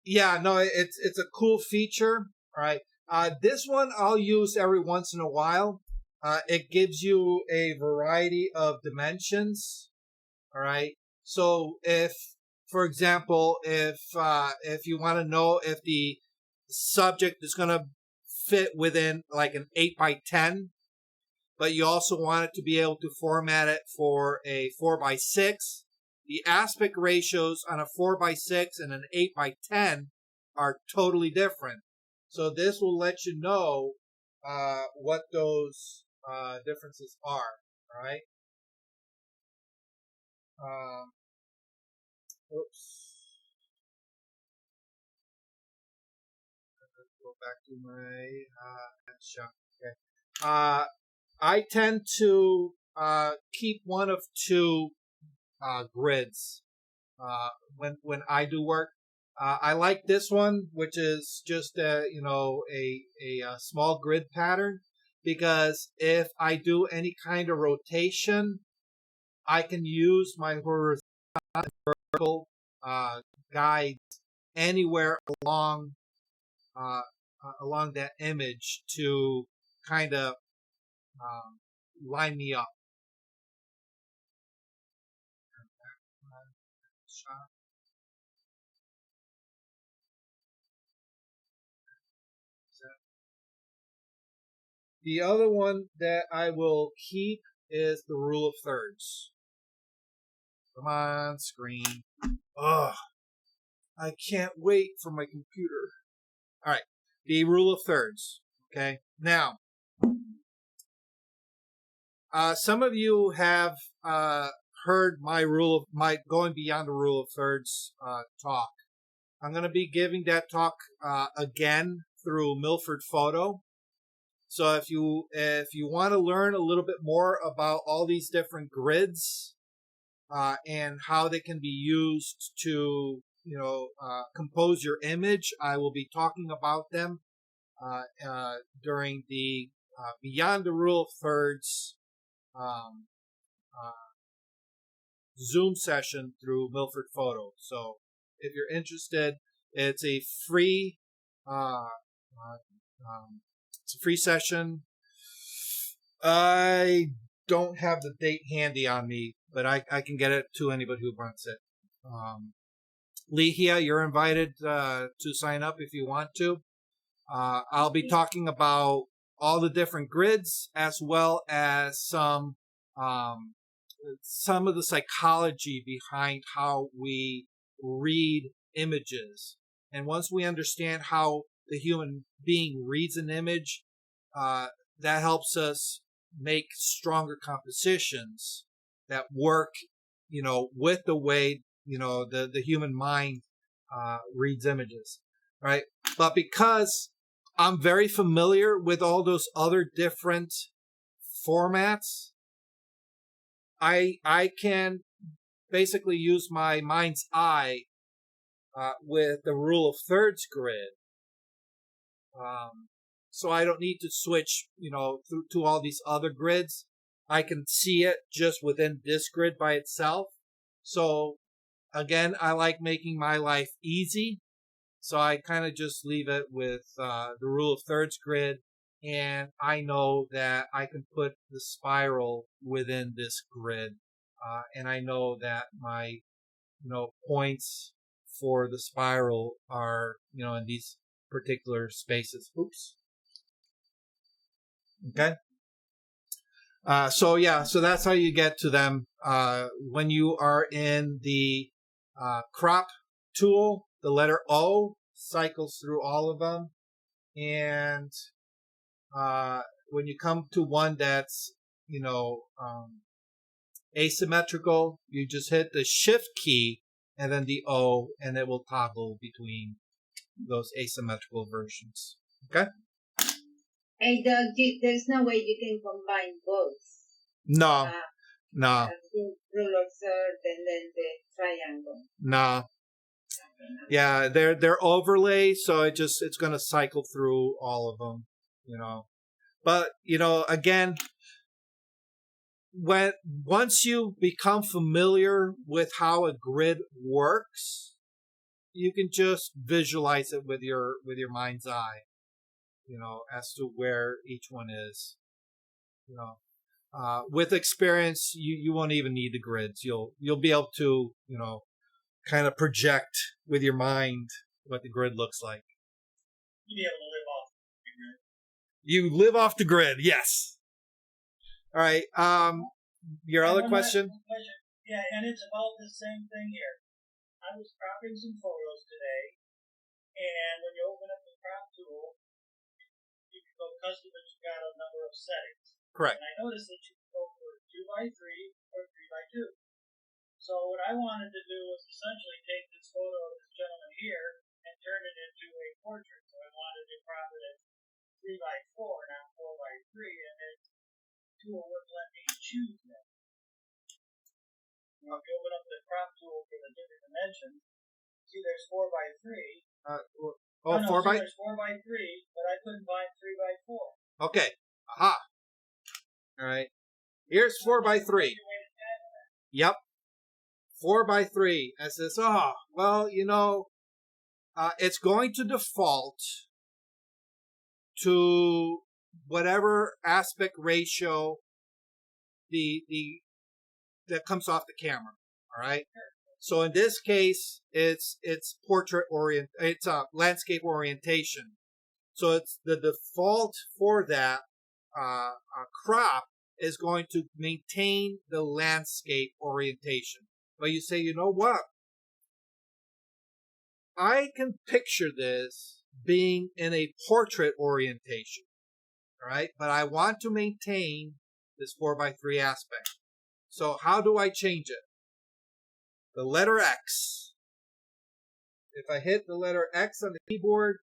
yeah. No, it's a cool feature. All right. This one I'll use every once in a while. It gives you a variety of dimensions. All right. So if, for example, if you want to know if the subject is going to fit within like an 8x10, but you also want it to be able to format it for a 4x6, the aspect ratios on a 4x6 and an 8x10 are totally different. So this will let you know what those differences are. All right. Oops. Go back to my shot. Okay. I tend to keep one of two grids when I do work. I like this one, which is just a small grid pattern, because if I do any kind of rotation, I can use my horizontal and vertical guides anywhere along that image to kind of line me up. The other one that I will keep is the rule of thirds. Come on, screen. Ugh. I can't wait for my computer. All right. The rule of thirds. Okay. Now, some of you have heard my going beyond the rule of thirds talk. I'm going to be giving that talk again through Milford Photo. So if you want to learn a little bit more about all these different grids and how they can be used to compose your image, I will be talking about them during the Beyond the Rule of Thirds Zoom session through Milford Photo. So if you're interested, it's a free session. I don't have the date handy on me, but I can get it to anybody who wants it. Lihia, you're invited to sign up if you want to. I'll be talking about all the different grids, as well as some of the psychology behind how we read images. And once we understand how the human being reads an image, that helps us make stronger compositions that work, with the way, the human mind reads images, right? But because I'm very familiar with all those other different formats, I can basically use my mind's eye with the rule of thirds grid. So I don't need to switch, through to all these other grids. I can see it just within this grid by itself. So again, I like making my life easy. So I kind of just leave it with the rule of thirds grid. And I know that I can put the spiral within this grid. And I know that my, points for the spiral are, in these particular spaces. Oops. Okay. So that's how you get to them. When you are in the crop tool, the letter O cycles through all of them. And when you come to one that's, asymmetrical, you just hit the shift key and then the O, and it will toggle between those asymmetrical versions. Okay? And there's no way you can combine both. No, no, The ruler third and then the triangle. no. Yeah, they're overlay, so it's gonna cycle through all of them, you know. But you know, again, once you become familiar with how a grid works, you can just visualize it with your mind's eye, you know, as to where each one is. You know, with experience, you won't even need the grids. You'll be able to, you know, kind of project with your mind what the grid looks like. You'd be able to live off the grid. You live off the grid, yes. All right. Your other question? Yeah, and it's about the same thing here. I was cropping some photos today, and when you open up the crop tool, you can go custom, but you've got a number of settings. Correct. And I noticed that you can go for 2x3 or 3x2. So what I wanted to do was essentially take this photo of this gentleman here and turn it into a portrait. So I wanted to crop it as 3x4, not 4x3, and the tool wouldn't let me choose that. Now, if you open up the crop tool for the different dimensions, see there's 4x3. There's 4x3, but I couldn't find 3x4. Okay. Aha. All right. Here's 4x3. Yep. 4x3. I says, oh, well, you know, it's going to default to whatever aspect ratio that comes off the camera. All right. So in this case, it's landscape orientation. So it's the default for that crop is going to maintain the landscape orientation. But you say, you know what? I can picture this being in a portrait orientation, all right? But I want to maintain this 4x3 aspect. So how do I change it? The letter X. If I hit the letter X on the keyboard,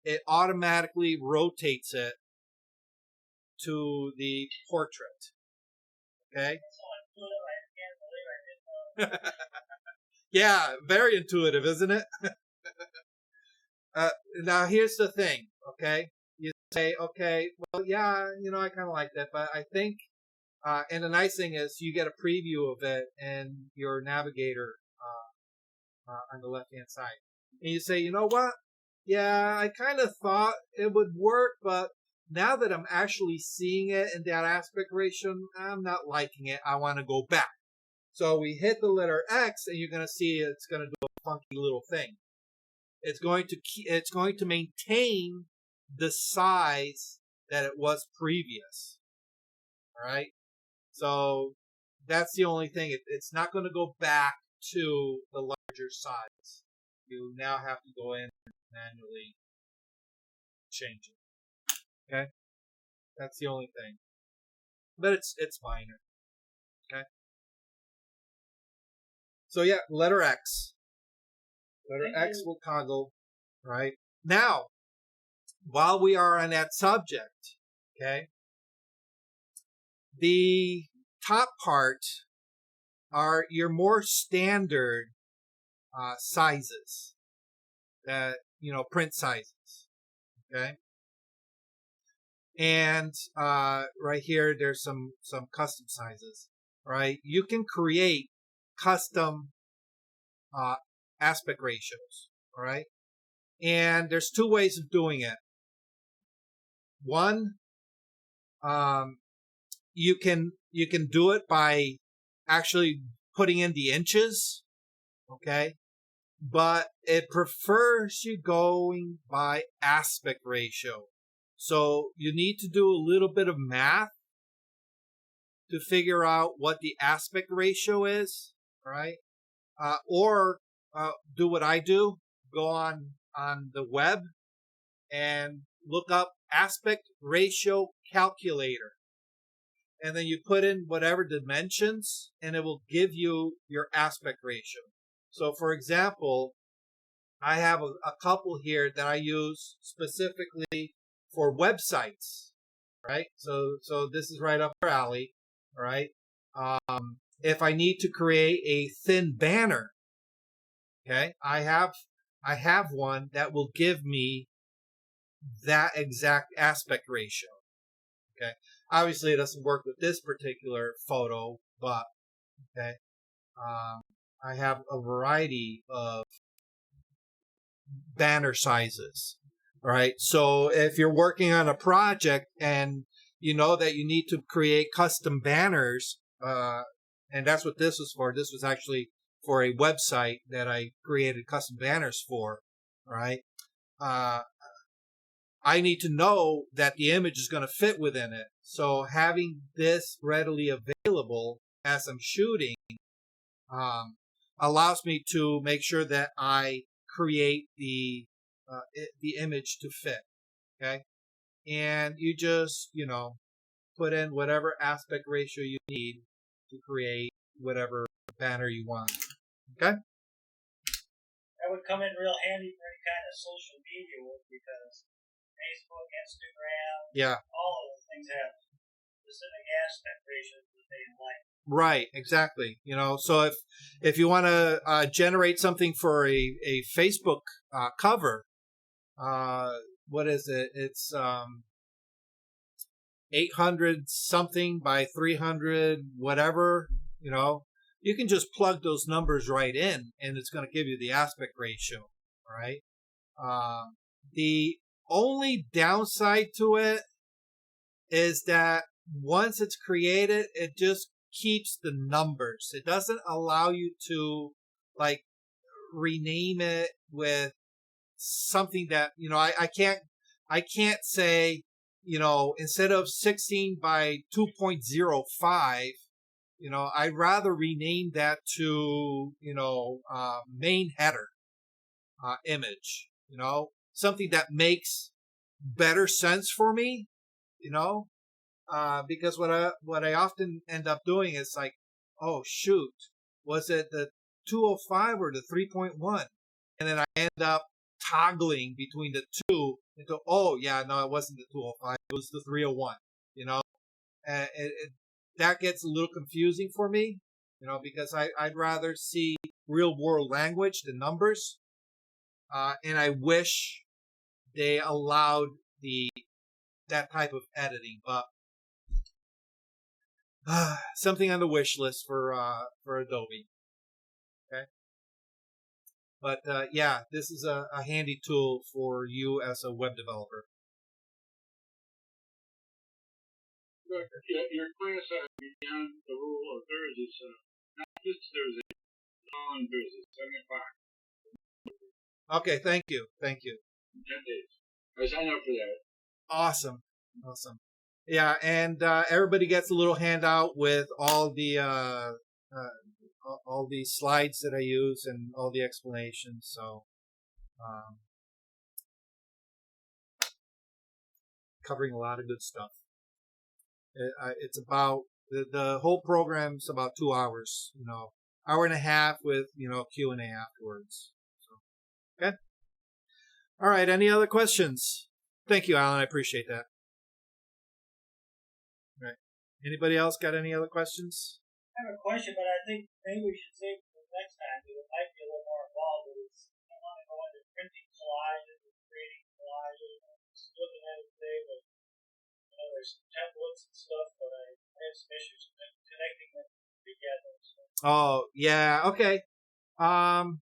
it automatically rotates it to the portrait. Okay? Yeah, very intuitive, isn't it? Now, here's the thing, okay? You say, okay, well, yeah, you know, I kind of like that, but I think, and the nice thing is you get a preview of it in your navigator on the left-hand side. And you say, you know what? Yeah, I kind of thought it would work, but now that I'm actually seeing it in that aspect ratio, I'm not liking it. I want to go back. So we hit the letter X, and you're going to see it's going to do a funky little thing. It's going to maintain the size that it was previous. All right. So that's the only thing. It's not going to go back to the larger size. You now have to go in and manually change it. Okay. That's the only thing. But it's minor. Okay. So yeah, letter X. Letter X will toggle, right? Now, while we are on that subject, okay, the top part are your more standard sizes, that, you know, print sizes, okay? And right here, there's some custom sizes, right? You can create custom aspect ratios, all right? And there's two ways of doing it. One, you can do it by actually putting in the inches, okay? But it prefers you going by aspect ratio. So you need to do a little bit of math to figure out what the aspect ratio is, all right? Or do what I do, go on the web and look up aspect ratio calculator. And then you put in whatever dimensions, and it will give you your aspect ratio. So, for example, I have a couple here that I use specifically for websites, right? So this is right up our alley, all right? If I need to create a thin banner, okay, I have one that will give me that exact aspect ratio. Okay, obviously it doesn't work with this particular photo, but okay, I have a variety of banner sizes. All right, so if you're working on a project and you know that you need to create custom banners, and that's what this was for. This was actually for a website that I created custom banners for. All right. I need to know that the image is going to fit within it. So having this readily available as I'm shooting allows me to make sure that I create the image to fit. Okay, and you just put in whatever aspect ratio you need to create whatever banner you want. Okay. That would come in real handy for any kind of social media work because Facebook, Instagram, yeah, all of those things have specific aspect ratios that they like. Right, exactly. So if you want to generate something for a Facebook cover, what is it? It's 800 something by 300 whatever. You can just plug those numbers right in, and it's going to give you the aspect ratio. All right. The only downside to it is that once it's created, it just keeps the numbers. It doesn't allow you to rename it with something that I can't say instead of 16 by 2.05. I'd rather rename that to main header image. Something that makes better sense for me. Because what I often end up doing is like, oh shoot, was it the 205 or the 3.1? And then I end up toggling between the two until, oh yeah, no, it wasn't the 205, it was the 301. And that gets a little confusing for me, because I'd rather see real world language than numbers. And I wish they allowed that type of editing, but something on the wish list for Adobe. Okay, but yeah, this is a handy tool for you as a web developer. But your class beyond the rule of Thursdays, not this Thursday, on Thursday, 7 o'clock. Okay, thank you. 10 days. I signed up for that. Awesome. Yeah, and everybody gets a little handout with all the slides that I use and all the explanations. So, covering a lot of good stuff. It's about the whole program's about 2 hours. Hour and a half with Q&A afterwards. So, okay. All right. Any other questions? Thank you, Alan. I appreciate that. All right. Anybody else got any other questions? I have a question, but I think maybe we should save it for next time because it might be a little more involved. I want to go into printing collages and creating collages and just looking at it today with there's templates and stuff, but I have some issues connecting them together. So. Oh, yeah. Okay. And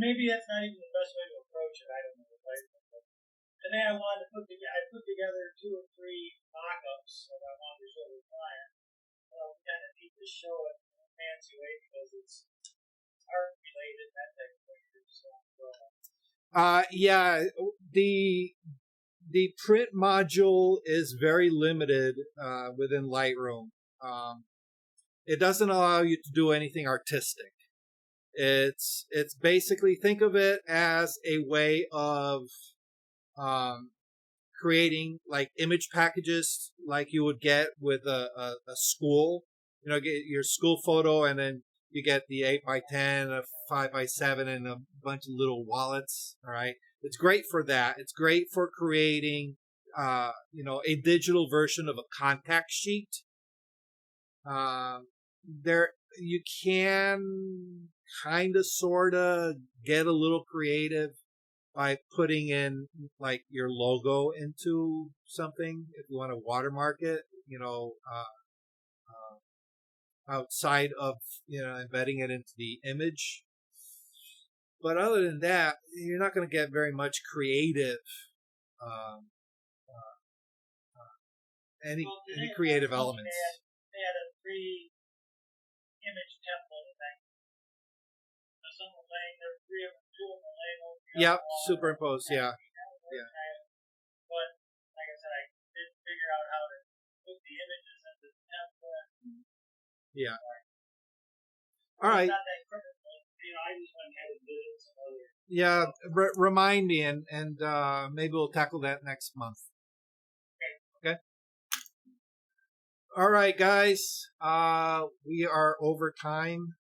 maybe that's not even the best way to approach it. I don't know. But today I wanted to put together 2 or 3 mock-ups that I wanted to show the client. We kind of need to show it in a fancy way because it's art related, that type of thing. Yeah, the print module is very limited within Lightroom. It doesn't allow you to do anything artistic. It's basically, think of it as a way of creating like image packages like you would get with a school. Get your school photo and then you get the 8x10, a 5x7, and a bunch of little wallets. All right. It's great for that. It's great for creating, a digital version of a contact sheet. There, you can kind of, sort of get a little creative by putting in like your logo into something if you want to watermark it, outside of, embedding it into the image. But other than that, you're not going to get very much creative, any creative elements. They had a free image template, I think. Someone laying there, two of them laying over the Yep, wall. superimposed, yeah. But like I said, I didn't figure out how to put the images into the template. Yeah. All right. Not that critical. I just went ahead and did it some other. Yeah, remind me, and maybe we'll tackle that next month. Okay. All right, guys. We are over time,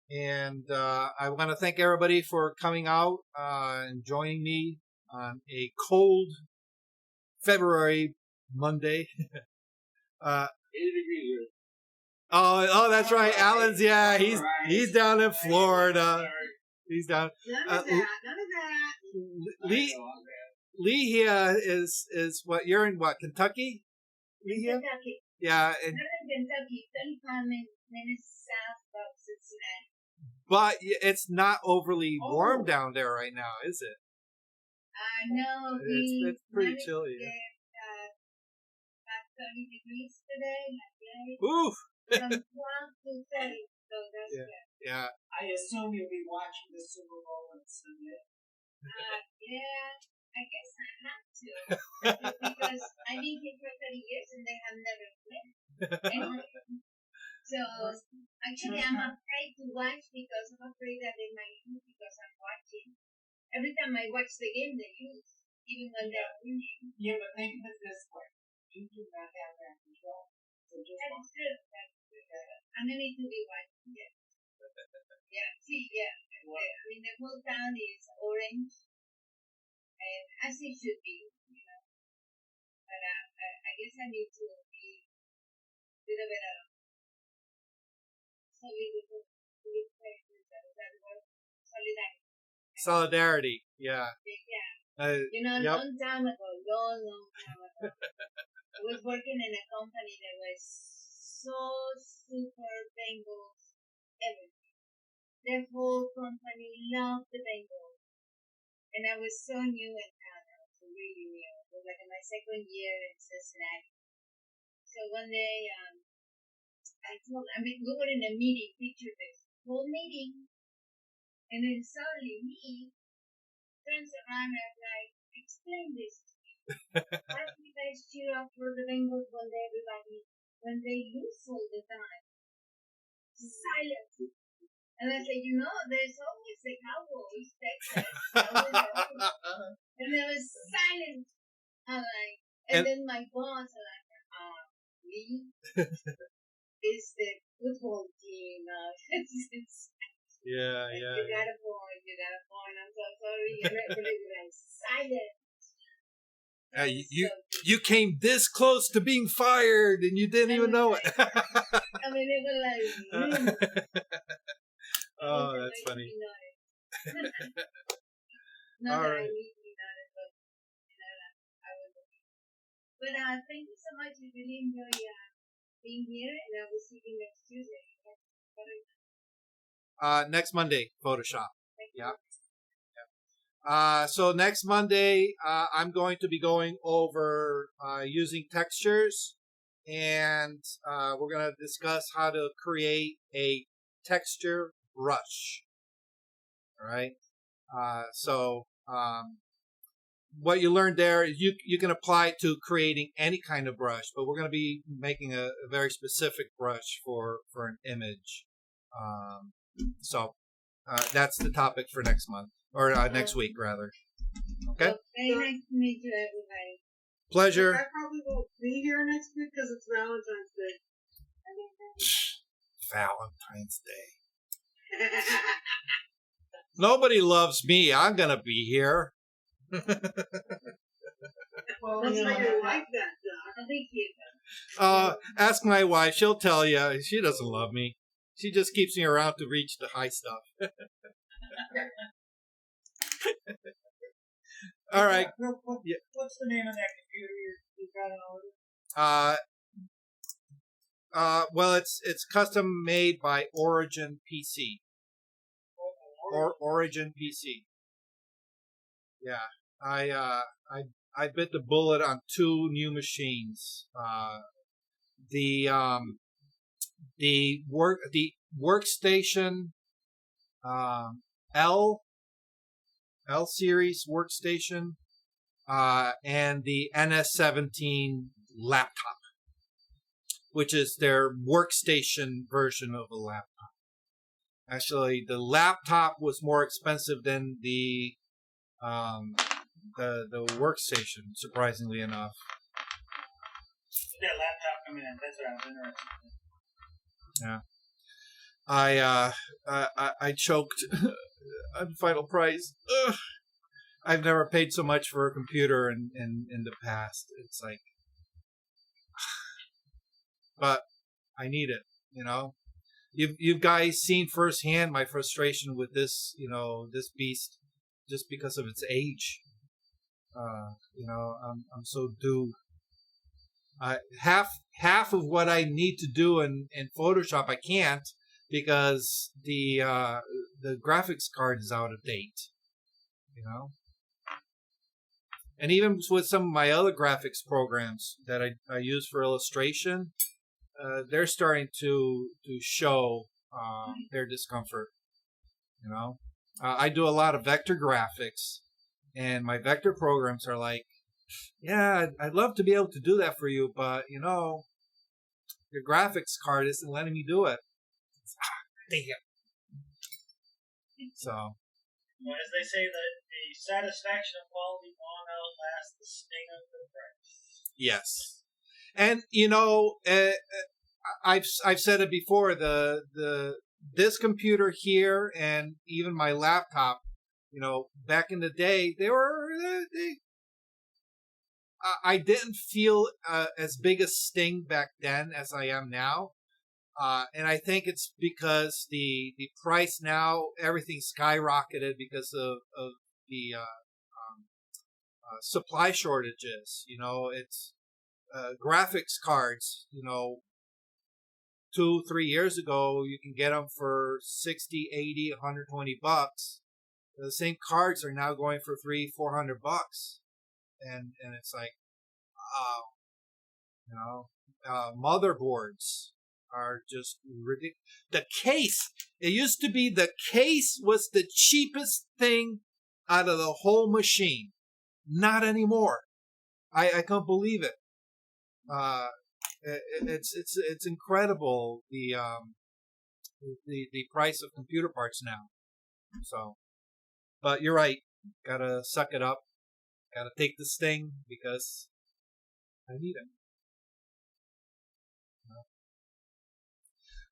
and I want to thank everybody for coming out and joining me on a cold February Monday. 80 degrees here. Oh, that's right. Alan's, he's down in Florida. He's down. None of that. Lehia is what? You're in what? Kentucky? Lehia? Kentucky. Yeah. And, Northern Kentucky, 35 minutes south of Cincinnati. but it's not overly warm down there right now, is it? No, It's pretty managed chilly. to get, about 30 degrees today, like today. Oof. From 12 to 30, so that's good. Yeah. I assume you'll be watching the Super Bowl on Sunday. Yeah, I guess I have to. Because I've been here for 30 years and they have never played. Anyway. So, actually, I'm afraid to watch because I'm afraid that they might lose because I'm watching. Every time I watch the game, they lose, even when they're winning. Yeah, but think of it this way. You do not have that control. So just That is true. That's true. I'm going to need to be watching, yes. Yeah, see, yeah. I mean, the whole town is orange, and as it should be, But I guess I need to be a little bit of Solidarity. Yeah. Yeah. A Yep. long time ago, long time ago, I was working in a company that was so super Bengals everything. The whole company loved the Bengals. And I was so new in town. I was really new. It was like in my second year in Cincinnati. So one day, we were in a meeting, picture this whole meeting. And then suddenly me turns around and like, explain this to me. Why do you guys cheer up for the Bengals when they lose all the time? Silence. And I said, there's always the Cowboys, Texas. And there was silence. I'm like, and then my boss was like, Lee is the football team. Yeah. You got a point. I'm so sorry. You're silent. You came this close to being fired and you didn't even know it. I mean, it was like, Oh, that's funny. Not All that right. I need to be honest, but I was okay. But thank you so much. I really enjoy being here, and I will see you next Tuesday. Next Monday, Photoshop. Yeah. So next Monday, I'm going to be going over using textures, and we're going to discuss how to create a texture brush. All right. So what you learned there is you can apply it to creating any kind of brush, but we're going to be making a very specific brush for an image. So that's the topic for next month, or next week, rather. Okay? Very nice to meet you, everybody. Pleasure. I probably won't be here next week because it's Valentine's Day. Valentine's Day. Nobody loves me. I'm going to be here. Well, Well, you know, you like that, Doc. I think you do. Ask my wife. She'll tell you. She doesn't love me. She just keeps me around to reach the high stuff. All right. What's the name of that computer you've got on order? Well, it's custom made by Origin PC. Origin PC. Yeah, I bit the bullet on 2 new machines. The workstation L series workstation, and the NS17 laptop, which is their workstation version of a laptop. Actually, the laptop was more expensive than the workstation, surprisingly enough. That laptop coming in. That's what I was interested in. Yeah. I choked on final price. Ugh. I've never paid so much for a computer in the past. It's like, but I need it, you know. You've guys seen firsthand my frustration with this, you know, this beast, just because of its age. You know, I'm so due. Half of what I need to do in Photoshop I can't, because the graphics card is out of date, you know. And even with some of my other graphics programs that I use for illustration, they're starting to show their discomfort, you know. I do a lot of vector graphics, and my vector programs are like, yeah, I'd love to be able to do that for you, but, you know, your graphics card isn't letting me do it. Damn. So. Well, as they say, that the satisfaction of quality long outlasts the sting of the price. Yes, and you know, I've said it before. This computer here and even my laptop, you know, back in the day, I didn't feel as big a sting back then as I am now. And I think it's because the price now, everything skyrocketed because of the supply shortages. You know, it's graphics cards, you know, 2-3 years ago, you can get them for 60, 80, 120 bucks. The same cards are now going for $300-400 bucks. And it's like, you know, motherboards are just ridiculous. The case, it used to be the case was the cheapest thing out of the whole machine. Not anymore. I can't believe it. It's incredible the price of computer parts now. So, but you're right. Gotta suck it up. Gotta take this thing because I need it.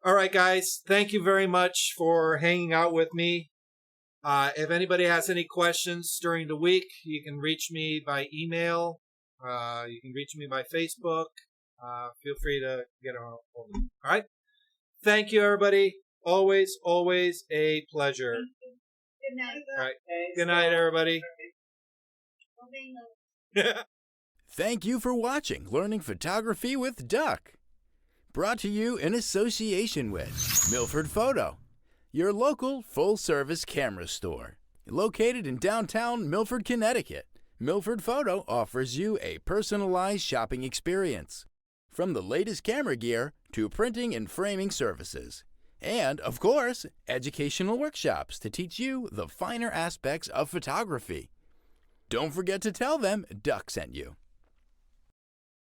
All right, guys. Thank you very much for hanging out with me. If anybody has any questions during the week, you can reach me by email. You can reach me by Facebook. Feel free to get a hold of me. All right. Thank you, everybody. Always, always a pleasure. Good night. All right. Good night, everybody. Thank you for watching Learning Photography with Duck. Brought to you in association with Milford Photo, your local full-service camera store. Located in downtown Milford, Connecticut, Milford Photo offers you a personalized shopping experience. From the latest camera gear to printing and framing services. And, of course, educational workshops to teach you the finer aspects of photography. Don't forget to tell them Duck sent you.